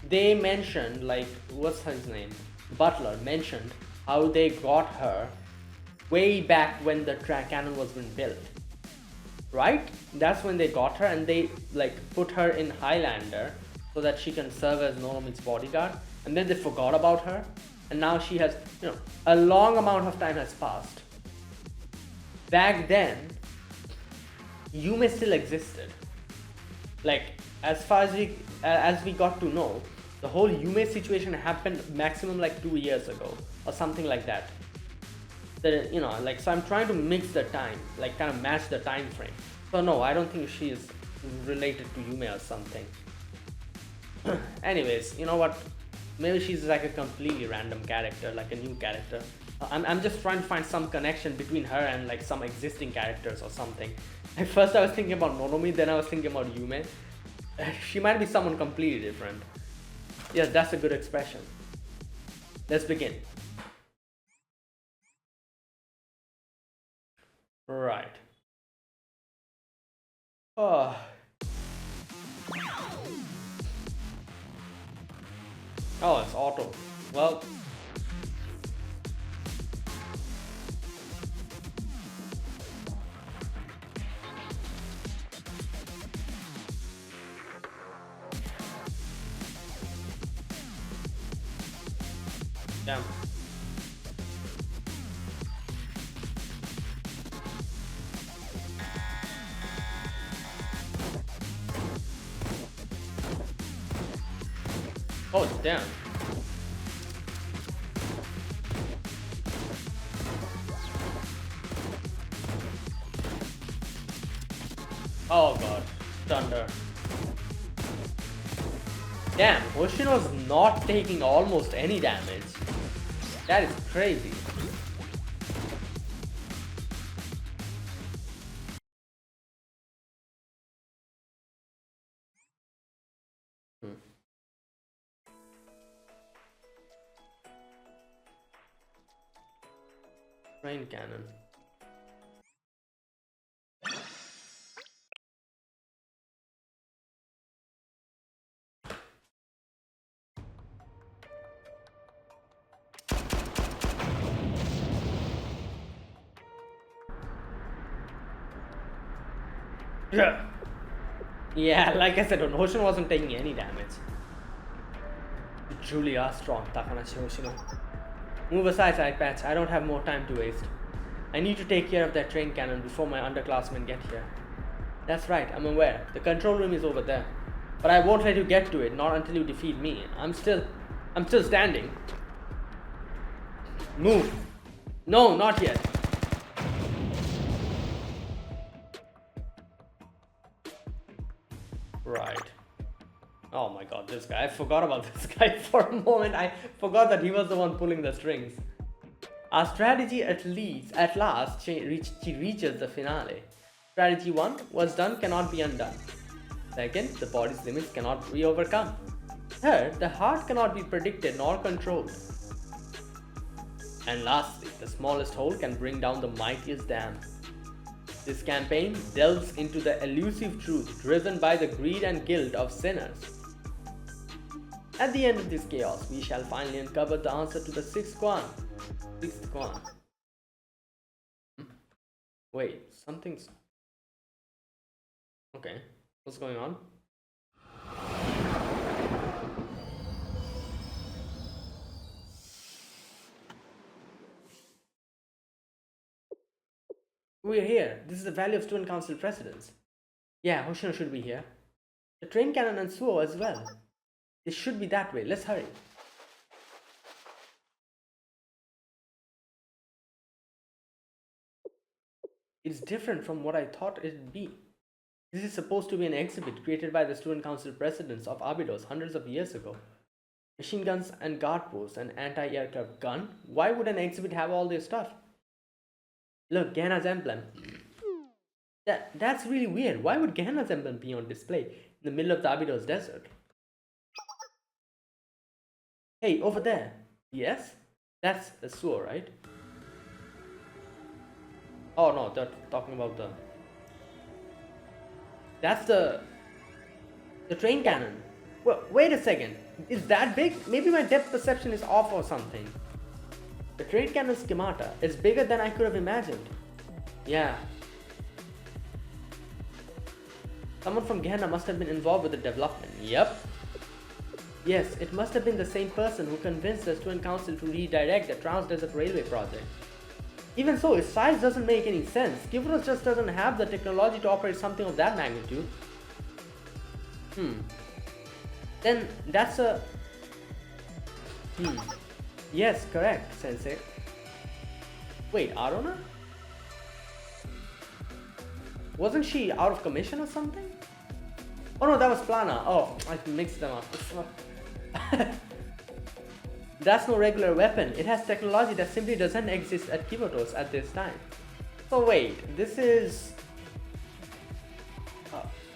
S1: they mentioned, like, what's his name? Butler mentioned how they got her way back when the cannon was being built. Right? That's when they got her, and they like put her in Highlander so that she can serve as Nonomi's bodyguard, and then they forgot about her, and now she has, you know, a long amount of time has passed. Back then, Yume still existed. Like, as far as we got to know, the whole Yume situation happened maximum like 2 years ago or something like that. You know, like, so I'm trying to mix the time, like kind of match the time frame. So no, I don't think she is related to Yume or something. Anyways, you know what? Maybe she's like a completely random character, like a new character. I'm just trying to find some connection between her and like some existing characters or something. At first I was thinking about Nonomi, then I was thinking about Yume. She might be someone completely different. Yes, that's a good expression. Let's begin. Right. Oh. Oh, it's auto. Well, damn. Oh, damn. Oh god. Thunder. Damn, Hoshino's not taking almost any damage. That is crazy. Hmm. Rain cannon. Yeah. Yeah, like I said, Hoshino wasn't taking any damage. You truly are strong, Takanashi Hoshino. Move aside, side patch. I don't have more time to waste. I need to take care of that train cannon before my underclassmen get here. That's right, I'm aware. The control room is over there. But I won't let you get to it, not until you defeat me. I'm still standing. Move. No, not yet. Right. Oh my god, this guy. I forgot about this guy for a moment. I forgot that he was the one pulling the strings. Our strategy at last reaches the finale. Strategy 1, what's done cannot be undone. Second, the body's limits cannot be overcome. Third, the heart cannot be predicted nor controlled. And lastly, the smallest hole can bring down the mightiest dam. This campaign delves into the elusive truth driven by the greed and guilt of sinners. At the end of this chaos, we shall finally uncover the answer to the sixth Quan. Wait, something's... Okay, what's going on? We're here. This is the Valley of Student Council Presidents. Yeah, Hoshino should be here. The train cannon and Suo as well. It should be that way. Let's hurry. It's different from what I thought it'd be. This is supposed to be an exhibit created by the Student Council presidents of Abydos hundreds of years ago. Machine guns and guard posts and anti-aircraft gun? Why would an exhibit have all this stuff? Look, Gehenna's emblem. That's really weird. Why would Gehenna's emblem be on display in the middle of the Abydos desert? Hey, over there. Yes? That's a Suo, right? Oh no, they're talking about the... That's the train cannon. Well, wait a second. Is that big? Maybe my depth perception is off or something. The train cannon schemata is bigger than I could have imagined. Yeah. Someone from Gehenna must have been involved with the development. Yep. Yes, it must have been the same person who convinced the Student Council to redirect the Trans-Desert Railway project. Even so, its size doesn't make any sense. Kypros just doesn't have the technology to operate something of that magnitude. Then that's a... Yes, correct, Sensei. Wait, Arona? Wasn't she out of commission or something? Oh no, that was Plana. Oh, I mixed them up. That's no regular weapon. It has technology that simply doesn't exist at Kypros at this time. So wait, this is...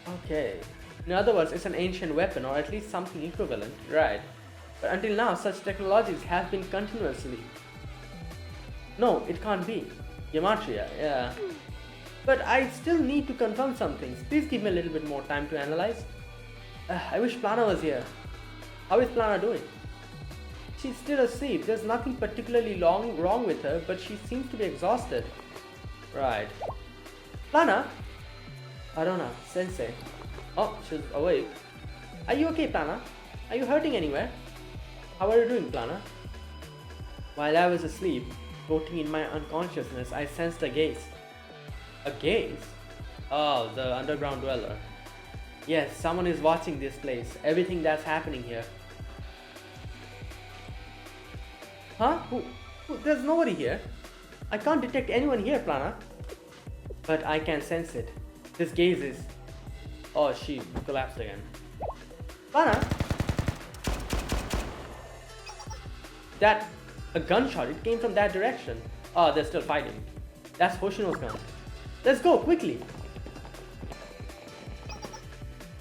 S1: okay. In other words, it's an ancient weapon, or at least something equivalent, right? But until now, such technologies have been continuously... No, it can't be. Gematria, yeah. But I still need to confirm some things. Please give me a little bit more time to analyze. I wish Plana was here. How is Plana doing? She's still asleep. There's nothing particularly wrong with her, but she seems to be exhausted. Right. Plana? Arona, Sensei. Oh, she's awake. Are you okay, Plana? Are you hurting anywhere? How are you doing, Plana? While I was asleep, floating in my unconsciousness, I sensed a gaze. A gaze? Oh, the underground dweller. Yes, someone is watching this place, everything that's happening here. Huh? Who? There's nobody here. I can't detect anyone here, Plana. But I can sense it. This gaze is... Oh, she collapsed again. Plana? A gunshot, it came from that direction. Oh, they're still fighting. That's Hoshino's gun. Let's go, quickly.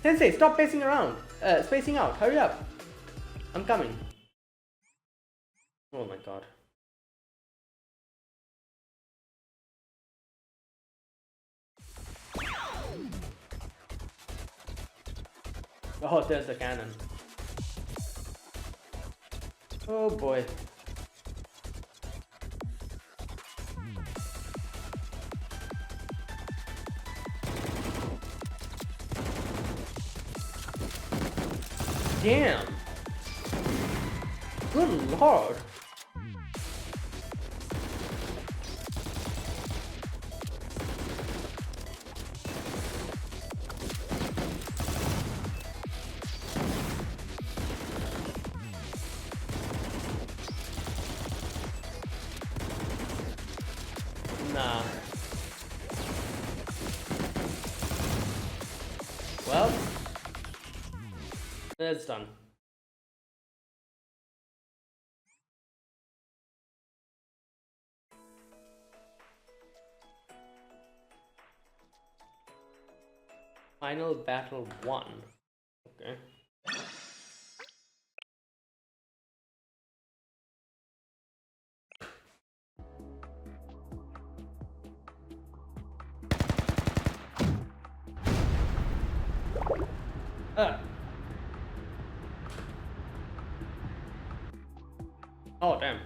S1: Sensei, stop pacing around. Spacing out, hurry up. I'm coming. Oh my god. Oh, there's the cannon. Oh boy. Damn. Good lord. Nah. Well, it's done. Final battle 1. Okay. Oh damn.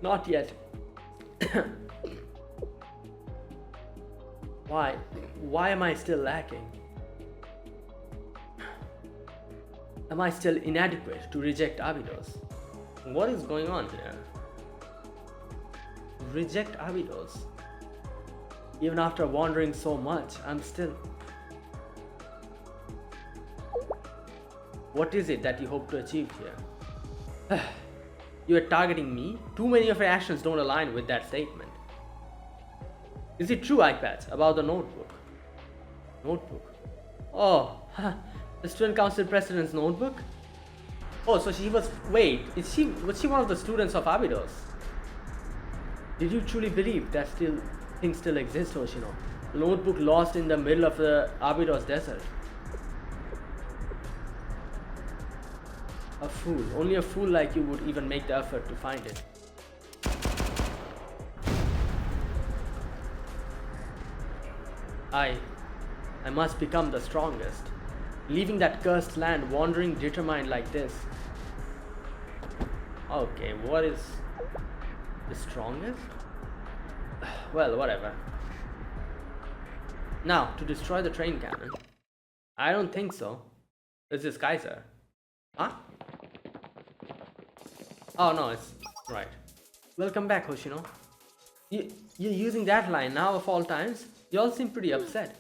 S1: Not yet. Why? Why am I still lacking? Am I still inadequate to reject Abydos? What is going on here? Reject Abydos? Even after wandering so much, I'm still... What is it that you hope to achieve here? You are targeting me? Too many of your actions don't align with that statement. Is it true, iPads, about the notebook? Notebook? Oh, the student council president's notebook? Oh, so she was... Wait, was she one of the students of Abydos? Did you truly believe that things still exist, Hoshino? A notebook lost in the middle of the Abydos desert. A fool. Only a fool like you would even make the effort to find it. I must become the strongest. Leaving that cursed land, wandering determined like this. Okay, what is the strongest? Well, whatever. Now, to destroy the train cannon. I don't think so. Is this Kaiser? Huh? Oh no, it's right. Welcome back, Hoshino. You're using that line now of all times? You all seem pretty upset.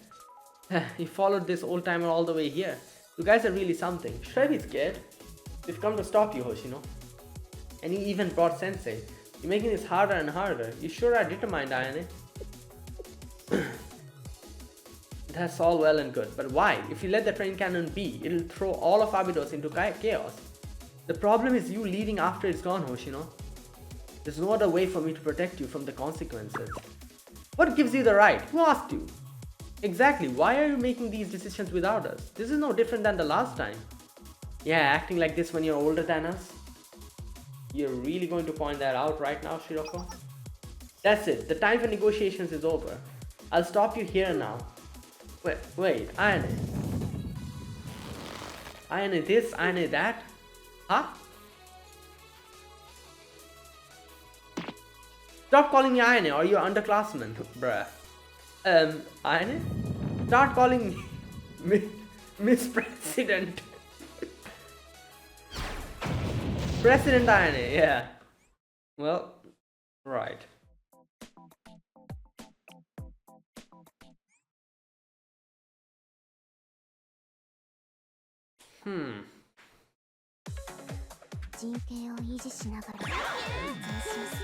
S1: You followed this old timer all the way here. You guys are really something. Should I be scared? We've come to stop you, Hoshino. And you even brought Sensei. You're making this harder and harder. You sure are determined, Ayane. That's all well and good, but why? If you let the train cannon be, it'll throw all of Abydos into chaos. The problem is you leaving after it's gone, Hoshino. There's no other way for me to protect you from the consequences. What gives you the right? Who asked you? Exactly, why are you making these decisions without us? This is no different than the last time. Yeah, acting like this when you're older than us? You're really going to point that out right now, Shiroko? That's it. The time for negotiations is over. I'll stop you here now. Wait, Ayane. Ayane this, Ayane that? Huh? Stop calling me Ayane or you're underclassman, bruh. Ayane? Start calling me Miss President. President Ayane, yeah. Well, right. Hmm.
S2: 陣形を維持しながら前進す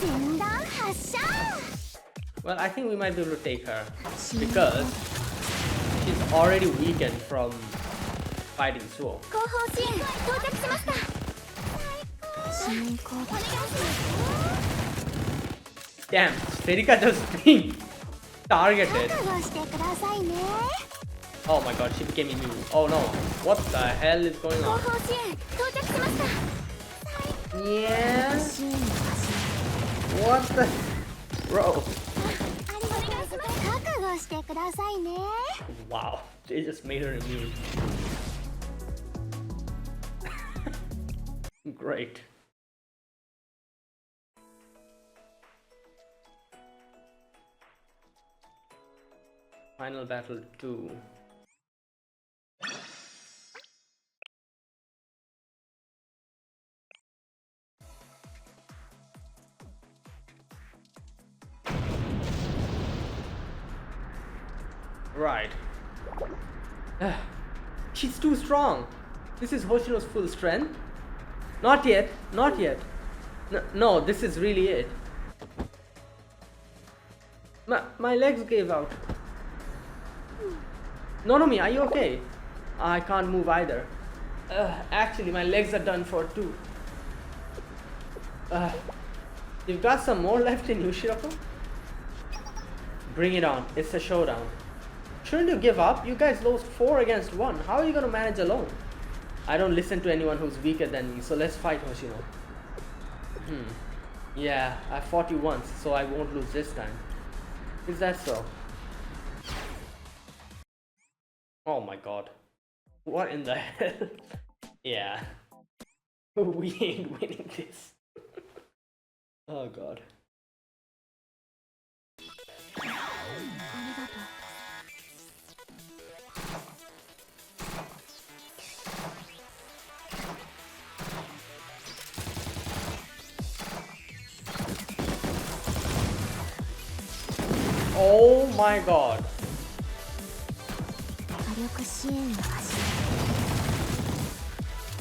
S2: る前段発射
S1: Well, I think we might be able to take her because she's already weakened from fighting Suo.
S2: 後方支援到着しました支援攻撃
S1: Damn, Serika just being targeted.
S2: 覚悟してくださいね
S1: Oh my god, she became immune. Oh no, what the hell is going
S2: 後
S1: on?
S2: 方支援到着しました
S1: Yeah?
S2: 支援の発射
S1: What the... Bro.
S2: ありがとうございます覚悟してくださいね
S1: Wow, they just made her immune. Great. Final battle 2. Right. She's too strong. This is Hoshino's full strength. Not yet. Not yet. No, this is really it. My legs gave out. Nonomi, are you okay? I can't move either. Actually, my legs are done for too. You've got some more left in you, Shiroko? Bring it on. It's a showdown. Shouldn't you give up? You guys lost 4 against 1. How are you gonna manage alone? I don't listen to anyone who's weaker than me, so let's fight, Hoshino. Yeah, I fought you once, so I won't lose this time. Is that so? Oh my god. What in the hell? Yeah. We ain't winning this. Oh god. Oh my god.
S2: 火力支援の発射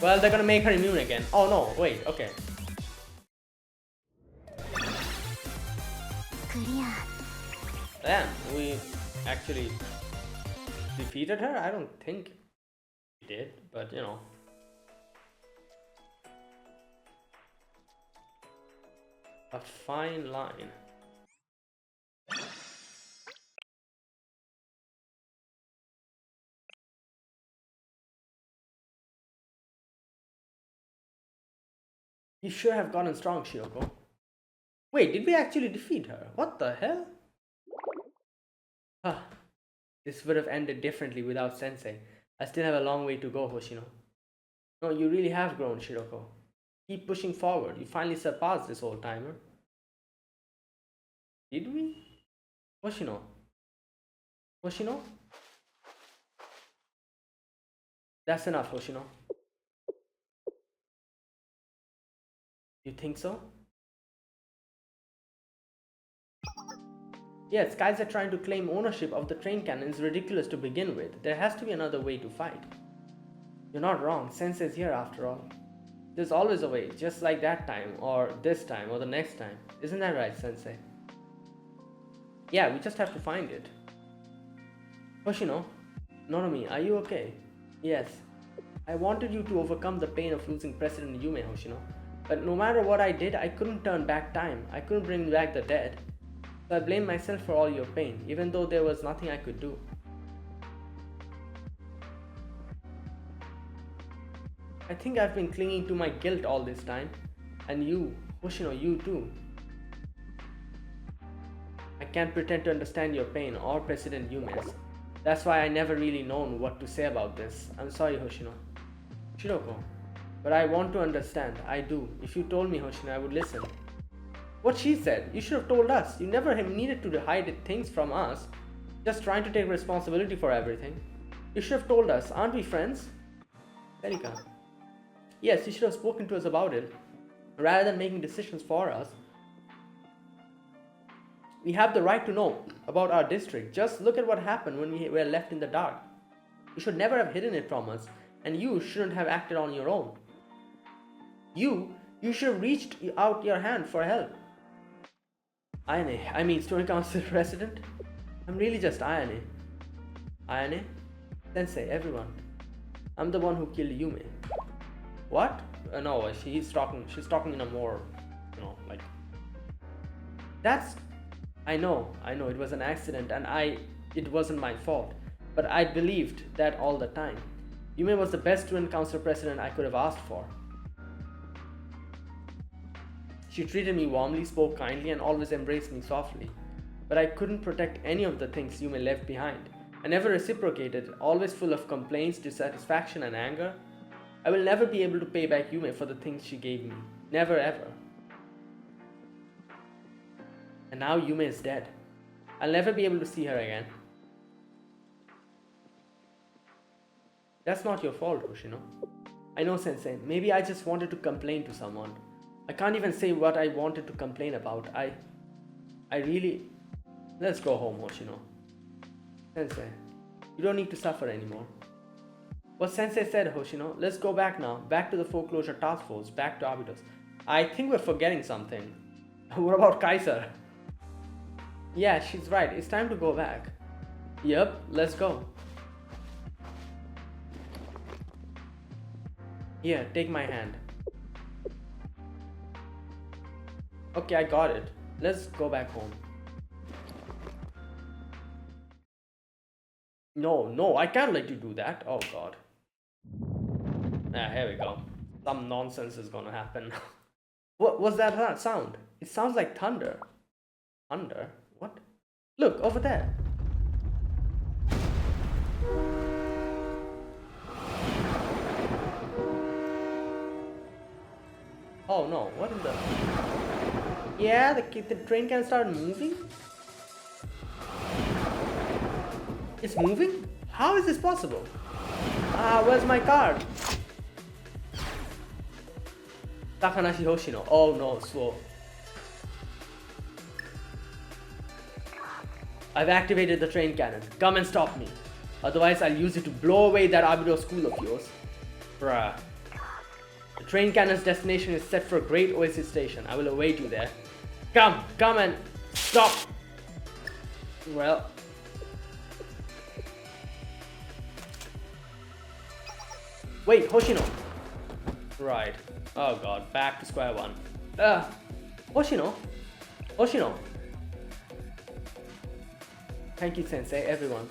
S1: Well, they're gonna make her immune again. Oh no, wait, okay.
S2: クリア
S1: Damn, we actually defeated her? I don't think we did, but you know. A fine line. You sure have gotten strong, Shiroko. Wait, did we actually defeat her? What the hell? Huh. This would have ended differently without Sensei. I still have a long way to go, Hoshino. No, you really have grown, Shiroko. Keep pushing forward. You finally surpassed this old timer. Did we? Hoshino? Hoshino? That's enough, Hoshino. You think so? Yes, guys are trying to claim ownership of the train cannon is ridiculous to begin with. There has to be another way to fight. You're not wrong. Sensei's here after all. There's always a way, just like that time, or this time, or the next time. Isn't that right, Sensei? Yeah, we just have to find it. Hoshino? Nonomi, are you okay? Yes. I wanted you to overcome the pain of losing President Yume, Hoshino. But no matter what I did, I couldn't turn back time. I couldn't bring back the dead. So I blame myself for all your pain, even though there was nothing I could do. I think I've been clinging to my guilt all this time. And you, Hoshino, you too. I can't pretend to understand your pain or President Yume's. That's why I never really known what to say about this. I'm sorry, Hoshino. Shiroko. But I want to understand. I do. If you told me, Hoshino, I would listen. What she said, you should have told us. You never have needed to hide things from us. Just trying to take responsibility for everything. You should have told us. Aren't we friends? Erika. Yes, you should have spoken to us about it. Rather than making decisions for us. We have the right to know about our district. Just look at what happened when we were left in the dark. You should never have hidden it from us. And you shouldn't have acted on your own. You should have reached out your hand for help. Ayane, I mean student council president? I'm really just Ayane. Ayane? Sensei, everyone. I'm the one who killed Yume. What? No, she's talking in a more, like... I know, it was an accident and it wasn't my fault. But I believed that all the time. Yume was the best student council president I could have asked for. She treated me warmly, spoke kindly, and always embraced me softly. But I couldn't protect any of the things Yume left behind. I never reciprocated, always full of complaints, dissatisfaction, and anger. I will never be able to pay back Yume for the things she gave me. Never ever. And now Yume is dead. I'll never be able to see her again. That's not your fault, Hoshino. I know, Sensei. Maybe I just wanted to complain to someone. I can't even say what I wanted to complain about. I really... Let's go home, Hoshino. Sensei, you don't need to suffer anymore. What Sensei said, Hoshino, let's go back now. Back to the Foreclosure Task Force. Back to Abydos. I think we're forgetting something. What about Kaiser? Yeah, she's right. It's time to go back. Yep, let's go. Here, take my hand. Okay, I got it. Let's go back home. No, I can't let you do that. Oh god. Here we go. Some nonsense is gonna happen. What was that sound? It sounds like thunder. Thunder? What? Look, over there. Oh no, what in the... Yeah, the train can start moving? It's moving? How is this possible? Where's my card? Takanashi Hoshino. Oh no, slow. I've activated the train cannon. Come and stop me. Otherwise, I'll use it to blow away that Abydos school of yours. Bruh. The train cannon's destination is set for Great Oasis Station. I will await you there. Come and stop. Well. Wait, Hoshino. Right. Oh god, back to square one. Hoshino. Thank you, Sensei, everyone.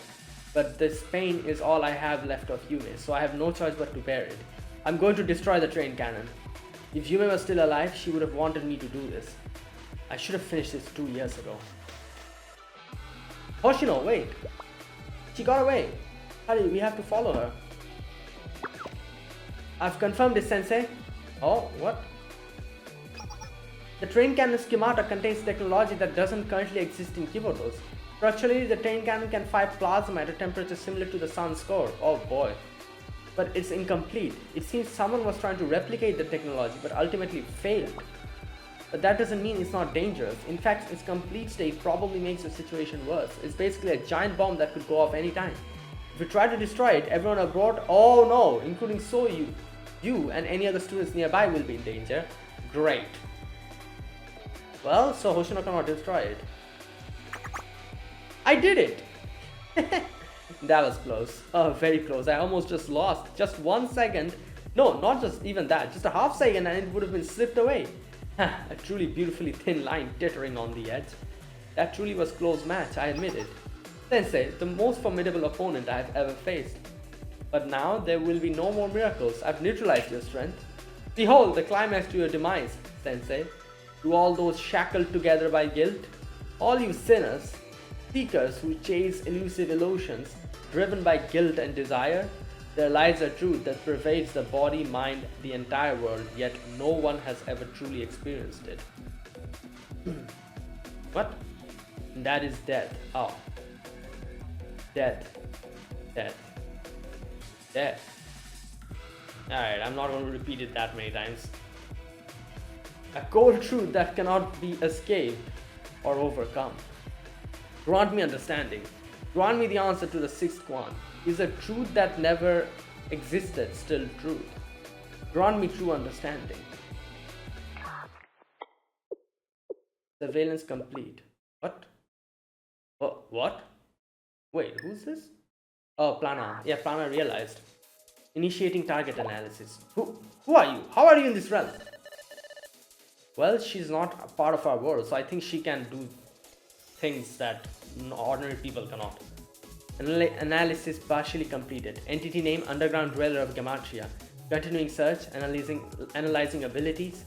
S1: But this pain is all I have left of Yume, so I have no choice but to bear it. I'm going to destroy the train cannon. If Yume was still alive, she would have wanted me to do this. I should have finished this 2 years ago. Hoshino, wait. She got away. Hurry, we have to follow her. I've confirmed this, Sensei. Oh, what? The train cannon schemata contains technology that doesn't currently exist in Kibotos. Structurally, the train cannon can fire plasma at a temperature similar to the sun's core. Oh boy. But it's incomplete. It seems someone was trying to replicate the technology but ultimately failed. But that doesn't mean it's not dangerous. In fact, its complete state probably makes the situation worse. It's basically a giant bomb that could go off anytime. If we try to destroy it, everyone abroad, oh no, including you and any other students nearby will be in danger. Great. Well, so Hoshino cannot destroy it. I did it! That was close. Oh, very close. I almost just lost. Just 1 second. No, not just even that. Just a half second and it would have been slipped away. A truly beautifully thin line teetering on the edge. That truly was close match, I admit it. Sensei, the most formidable opponent I have ever faced. But now there will be no more miracles. I've neutralized your strength. Behold the climax to your demise, Sensei. To all those shackled together by guilt, all you sinners, seekers who chase elusive illusions, driven by guilt and desire, there lies a truth that pervades the body, mind, the entire world, yet no one has ever truly experienced it. What? And that is death. Oh. Death. Death. Death. Alright, I'm not going to repeat it that many times. A cold truth that cannot be escaped or overcome. Grant me understanding. Grant me the answer to the sixth one. Is a truth that never existed still truth? Grant me true understanding. Surveillance complete. What? What? Wait, who's this? Oh, Plana. Yeah, Plana realized. Initiating target analysis. Who are you? How are you in this realm? Well, she's not a part of our world, so I think she can do things that ordinary people cannot. Analysis partially completed. Entity name Underground Dweller of Gematria. Continuing search, analyzing abilities.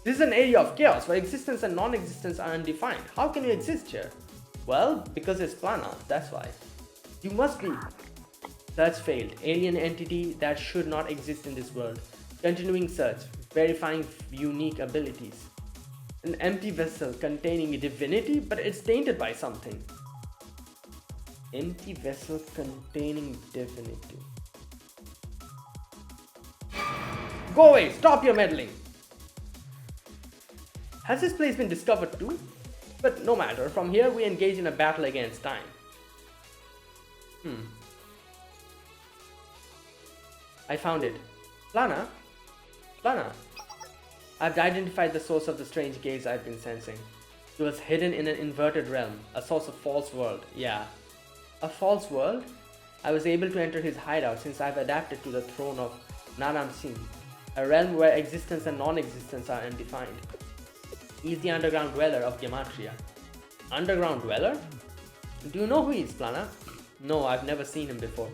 S1: This is an area of chaos where existence and non-existence are undefined. How can you exist here? Well, because it's Plana, that's why. You must be. Search failed. Alien entity that should not exist in this world. Continuing search. Verifying unique abilities. An empty vessel containing a divinity, but it's tainted by something. Empty vessel containing divinity. Go away! Stop your meddling! Has this place been discovered too? But no matter, from here we engage in a battle against time. I found it. Plana? Plana? I've identified the source of the strange gaze I've been sensing. It was hidden in an inverted realm, a source of false world. Yeah. A false world? I was able to enter his hideout since I've adapted to the throne of Nanam Singh, a realm where existence and non-existence are undefined. He's the underground dweller of Gematria. Underground dweller? Do you know who he is, Plana? No, I've never seen him before.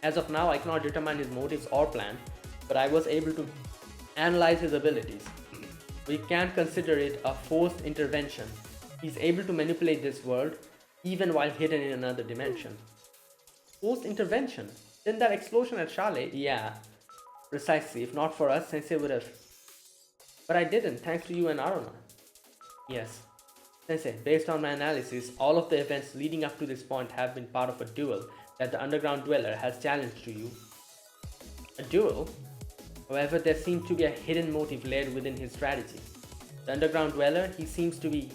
S1: As of now, I cannot determine his motives or plan, but I was able to analyze his abilities. We can consider it a forced intervention. He's able to manipulate this world, even while hidden in another dimension. Forced intervention? Then that explosion at Chalet? Yeah, precisely. If not for us, Sensei would have... But I didn't, thanks to you and Aruna. Yes. Sensei, based on my analysis, all of the events leading up to this point have been part of a duel that the underground dweller has challenged to you. A duel? However, there seems to be a hidden motive layered within his strategy. The underground dweller, he seems to be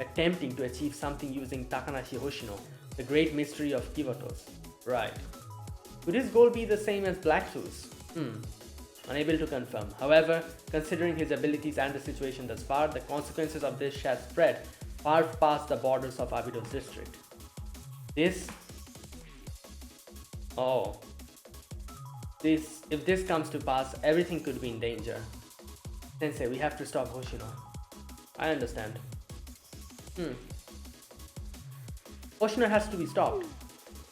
S1: attempting to achieve something using Takanashi Hoshino, the great mystery of Kivatos. Right. Could his goal be the same as Blackfoot's? Unable to confirm. However, considering his abilities and the situation thus far, the consequences of this shall spread far past the borders of Abido's district. If this comes to pass, everything could be in danger. Sensei, we have to stop Hoshino. I understand. Hoshino has to be stopped.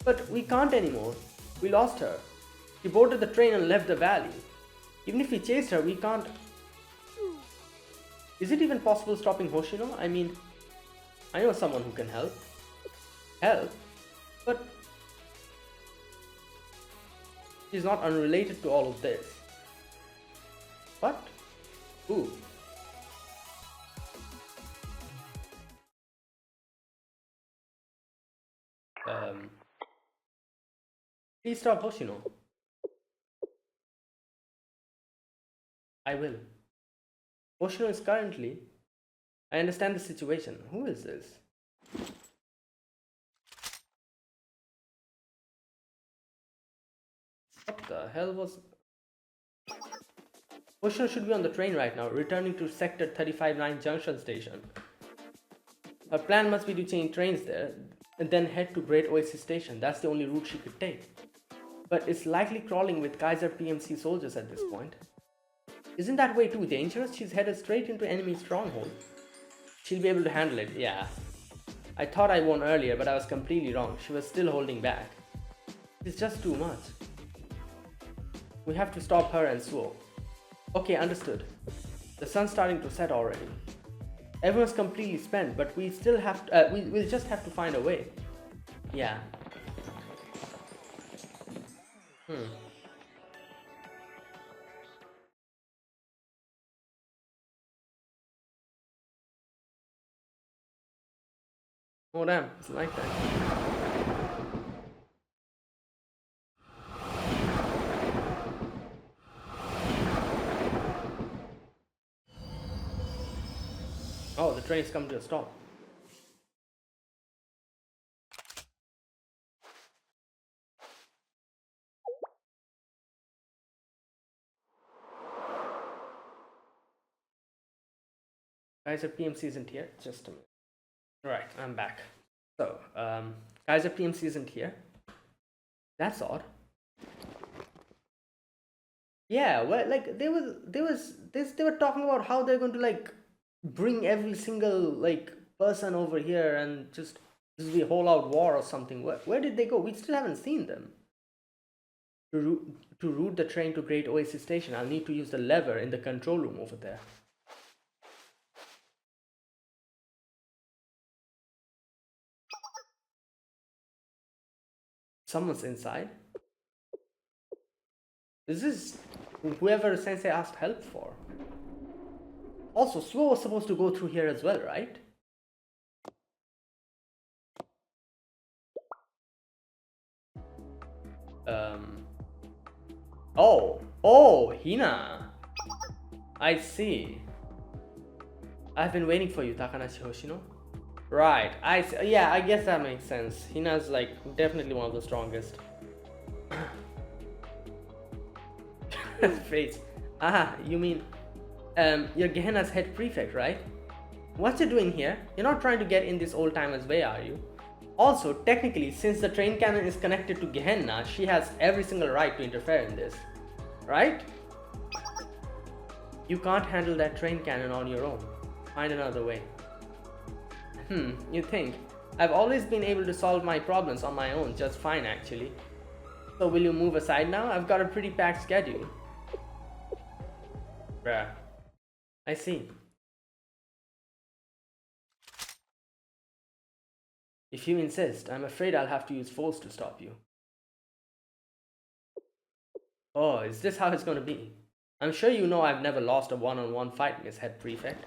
S1: But we can't anymore. We lost her. She boarded the train and left the valley. Even if we chased her, we can't... Is it even possible stopping Hoshino? I mean, I know someone who can help. Help? But... she's not unrelated to all of this. What? Who? Please stop Hoshino. I will. Hoshino is currently... I understand the situation. Who is this? What the hell was... Hoshino should be on the train right now, returning to Sector 35-9 Junction Station. Her plan must be to change trains there, and then head to Great Oasis Station. That's the only route she could take. But it's likely crawling with Kaiser PMC soldiers at this point. Isn't that way too dangerous? She's headed straight into enemy stronghold. She'll be able to handle it, yeah. I thought I won earlier, but I was completely wrong. She was still holding back. It's just too much. We have to stop her and Suo. Okay, understood. The sun's starting to set already. Everyone's completely spent, but we still have to, we'll just have to find a way. Yeah. Oh damn, it's nighttime. Oh, the train's come to a stop. Kaiser PMC isn't here. Just a minute. Alright, I'm back. So, Kaiser PMC isn't here. That's odd. Yeah, well, like they were talking about how they're going to like bring every single like person over here and just this will be a whole out war or something. Where did they go? We still haven't seen them. To route the train to Great Oasis Station, I'll need to use the lever in the control room over there. Someone's inside. This is whoever Sensei asked help for. Also, Suo was supposed to go through here as well, right? Oh, Hina. I see. I've been waiting for you, Takanashi Hoshino. Right, I see. Yeah, I guess that makes sense. Hina's like definitely one of the strongest. Phrase. Ah, you mean you're Gehenna's head prefect, right? What you're doing here? You're not trying to get in this old timer's way, are you? Also, technically, since the train cannon is connected to Gehenna, she has every single right to interfere in this, right? You can't handle that train cannon on your own. Find another way. You think? I've always been able to solve my problems on my own just fine, actually. So will you move aside now? I've got a pretty packed schedule. Bruh. I see. If you insist, I'm afraid I'll have to use force to stop you. Oh, is this how it's gonna be? I'm sure you know I've never lost a one-on-one fight, Miss Head Prefect.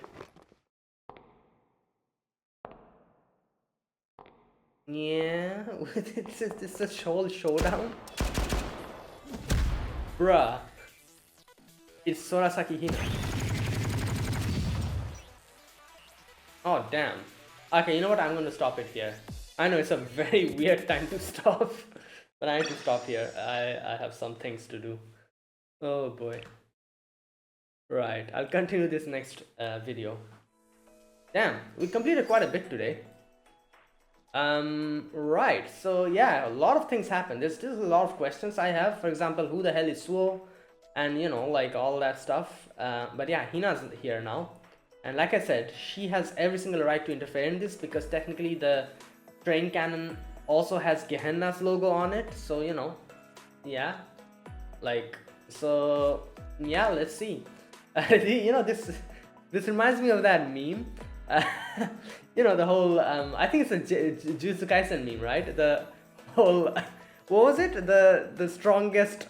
S1: Yeah, it's a whole showdown? Bruh. It's Sorasaki Hina. Oh, damn. Okay, you know what? I'm going to stop it here. I know it's a very weird time to stop, but I need to stop here. I have some things to do. Oh boy. Right, I'll continue this next video. Damn, we completed quite a bit today. Right, so yeah, a lot of things happen. There's still a lot of questions I have. For example, who the hell is Suo? And you know, like all that stuff. But yeah, Hina's here now. And like I said, she has every single right to interfere in this because technically the train cannon also has Gehenna's logo on it. So, you know, yeah. Like, so, yeah, let's see. You know, this reminds me of that meme. You know, the whole, I think it's a Jujutsu Kaisen meme, right? The whole, what was it? The strongest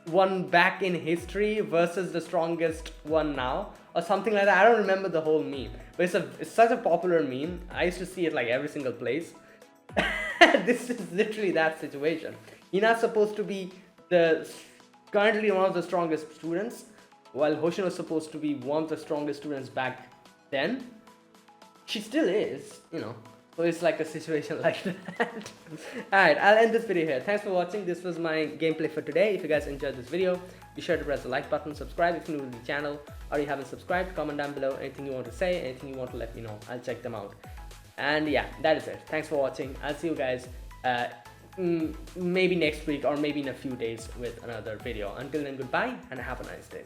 S1: one back in history versus the strongest one now, or something like that. I don't remember the whole meme, but it's such a popular meme. I used to see it like every single place. This is literally that situation. Hina's supposed to be currently one of the strongest students, while Hoshino is supposed to be one of the strongest students back then. She still is, you know. So it's like a situation like that. Alright, I'll end this video here. Thanks for watching. This was my gameplay for today. If you guys enjoyed this video, be sure to press the like button, subscribe if you're new to the channel, or you haven't subscribed, comment down below anything you want to say, anything you want to let me know. I'll check them out. And yeah, that is it. Thanks for watching. I'll see you guys maybe next week or maybe in a few days with another video. Until then, goodbye and have a nice day.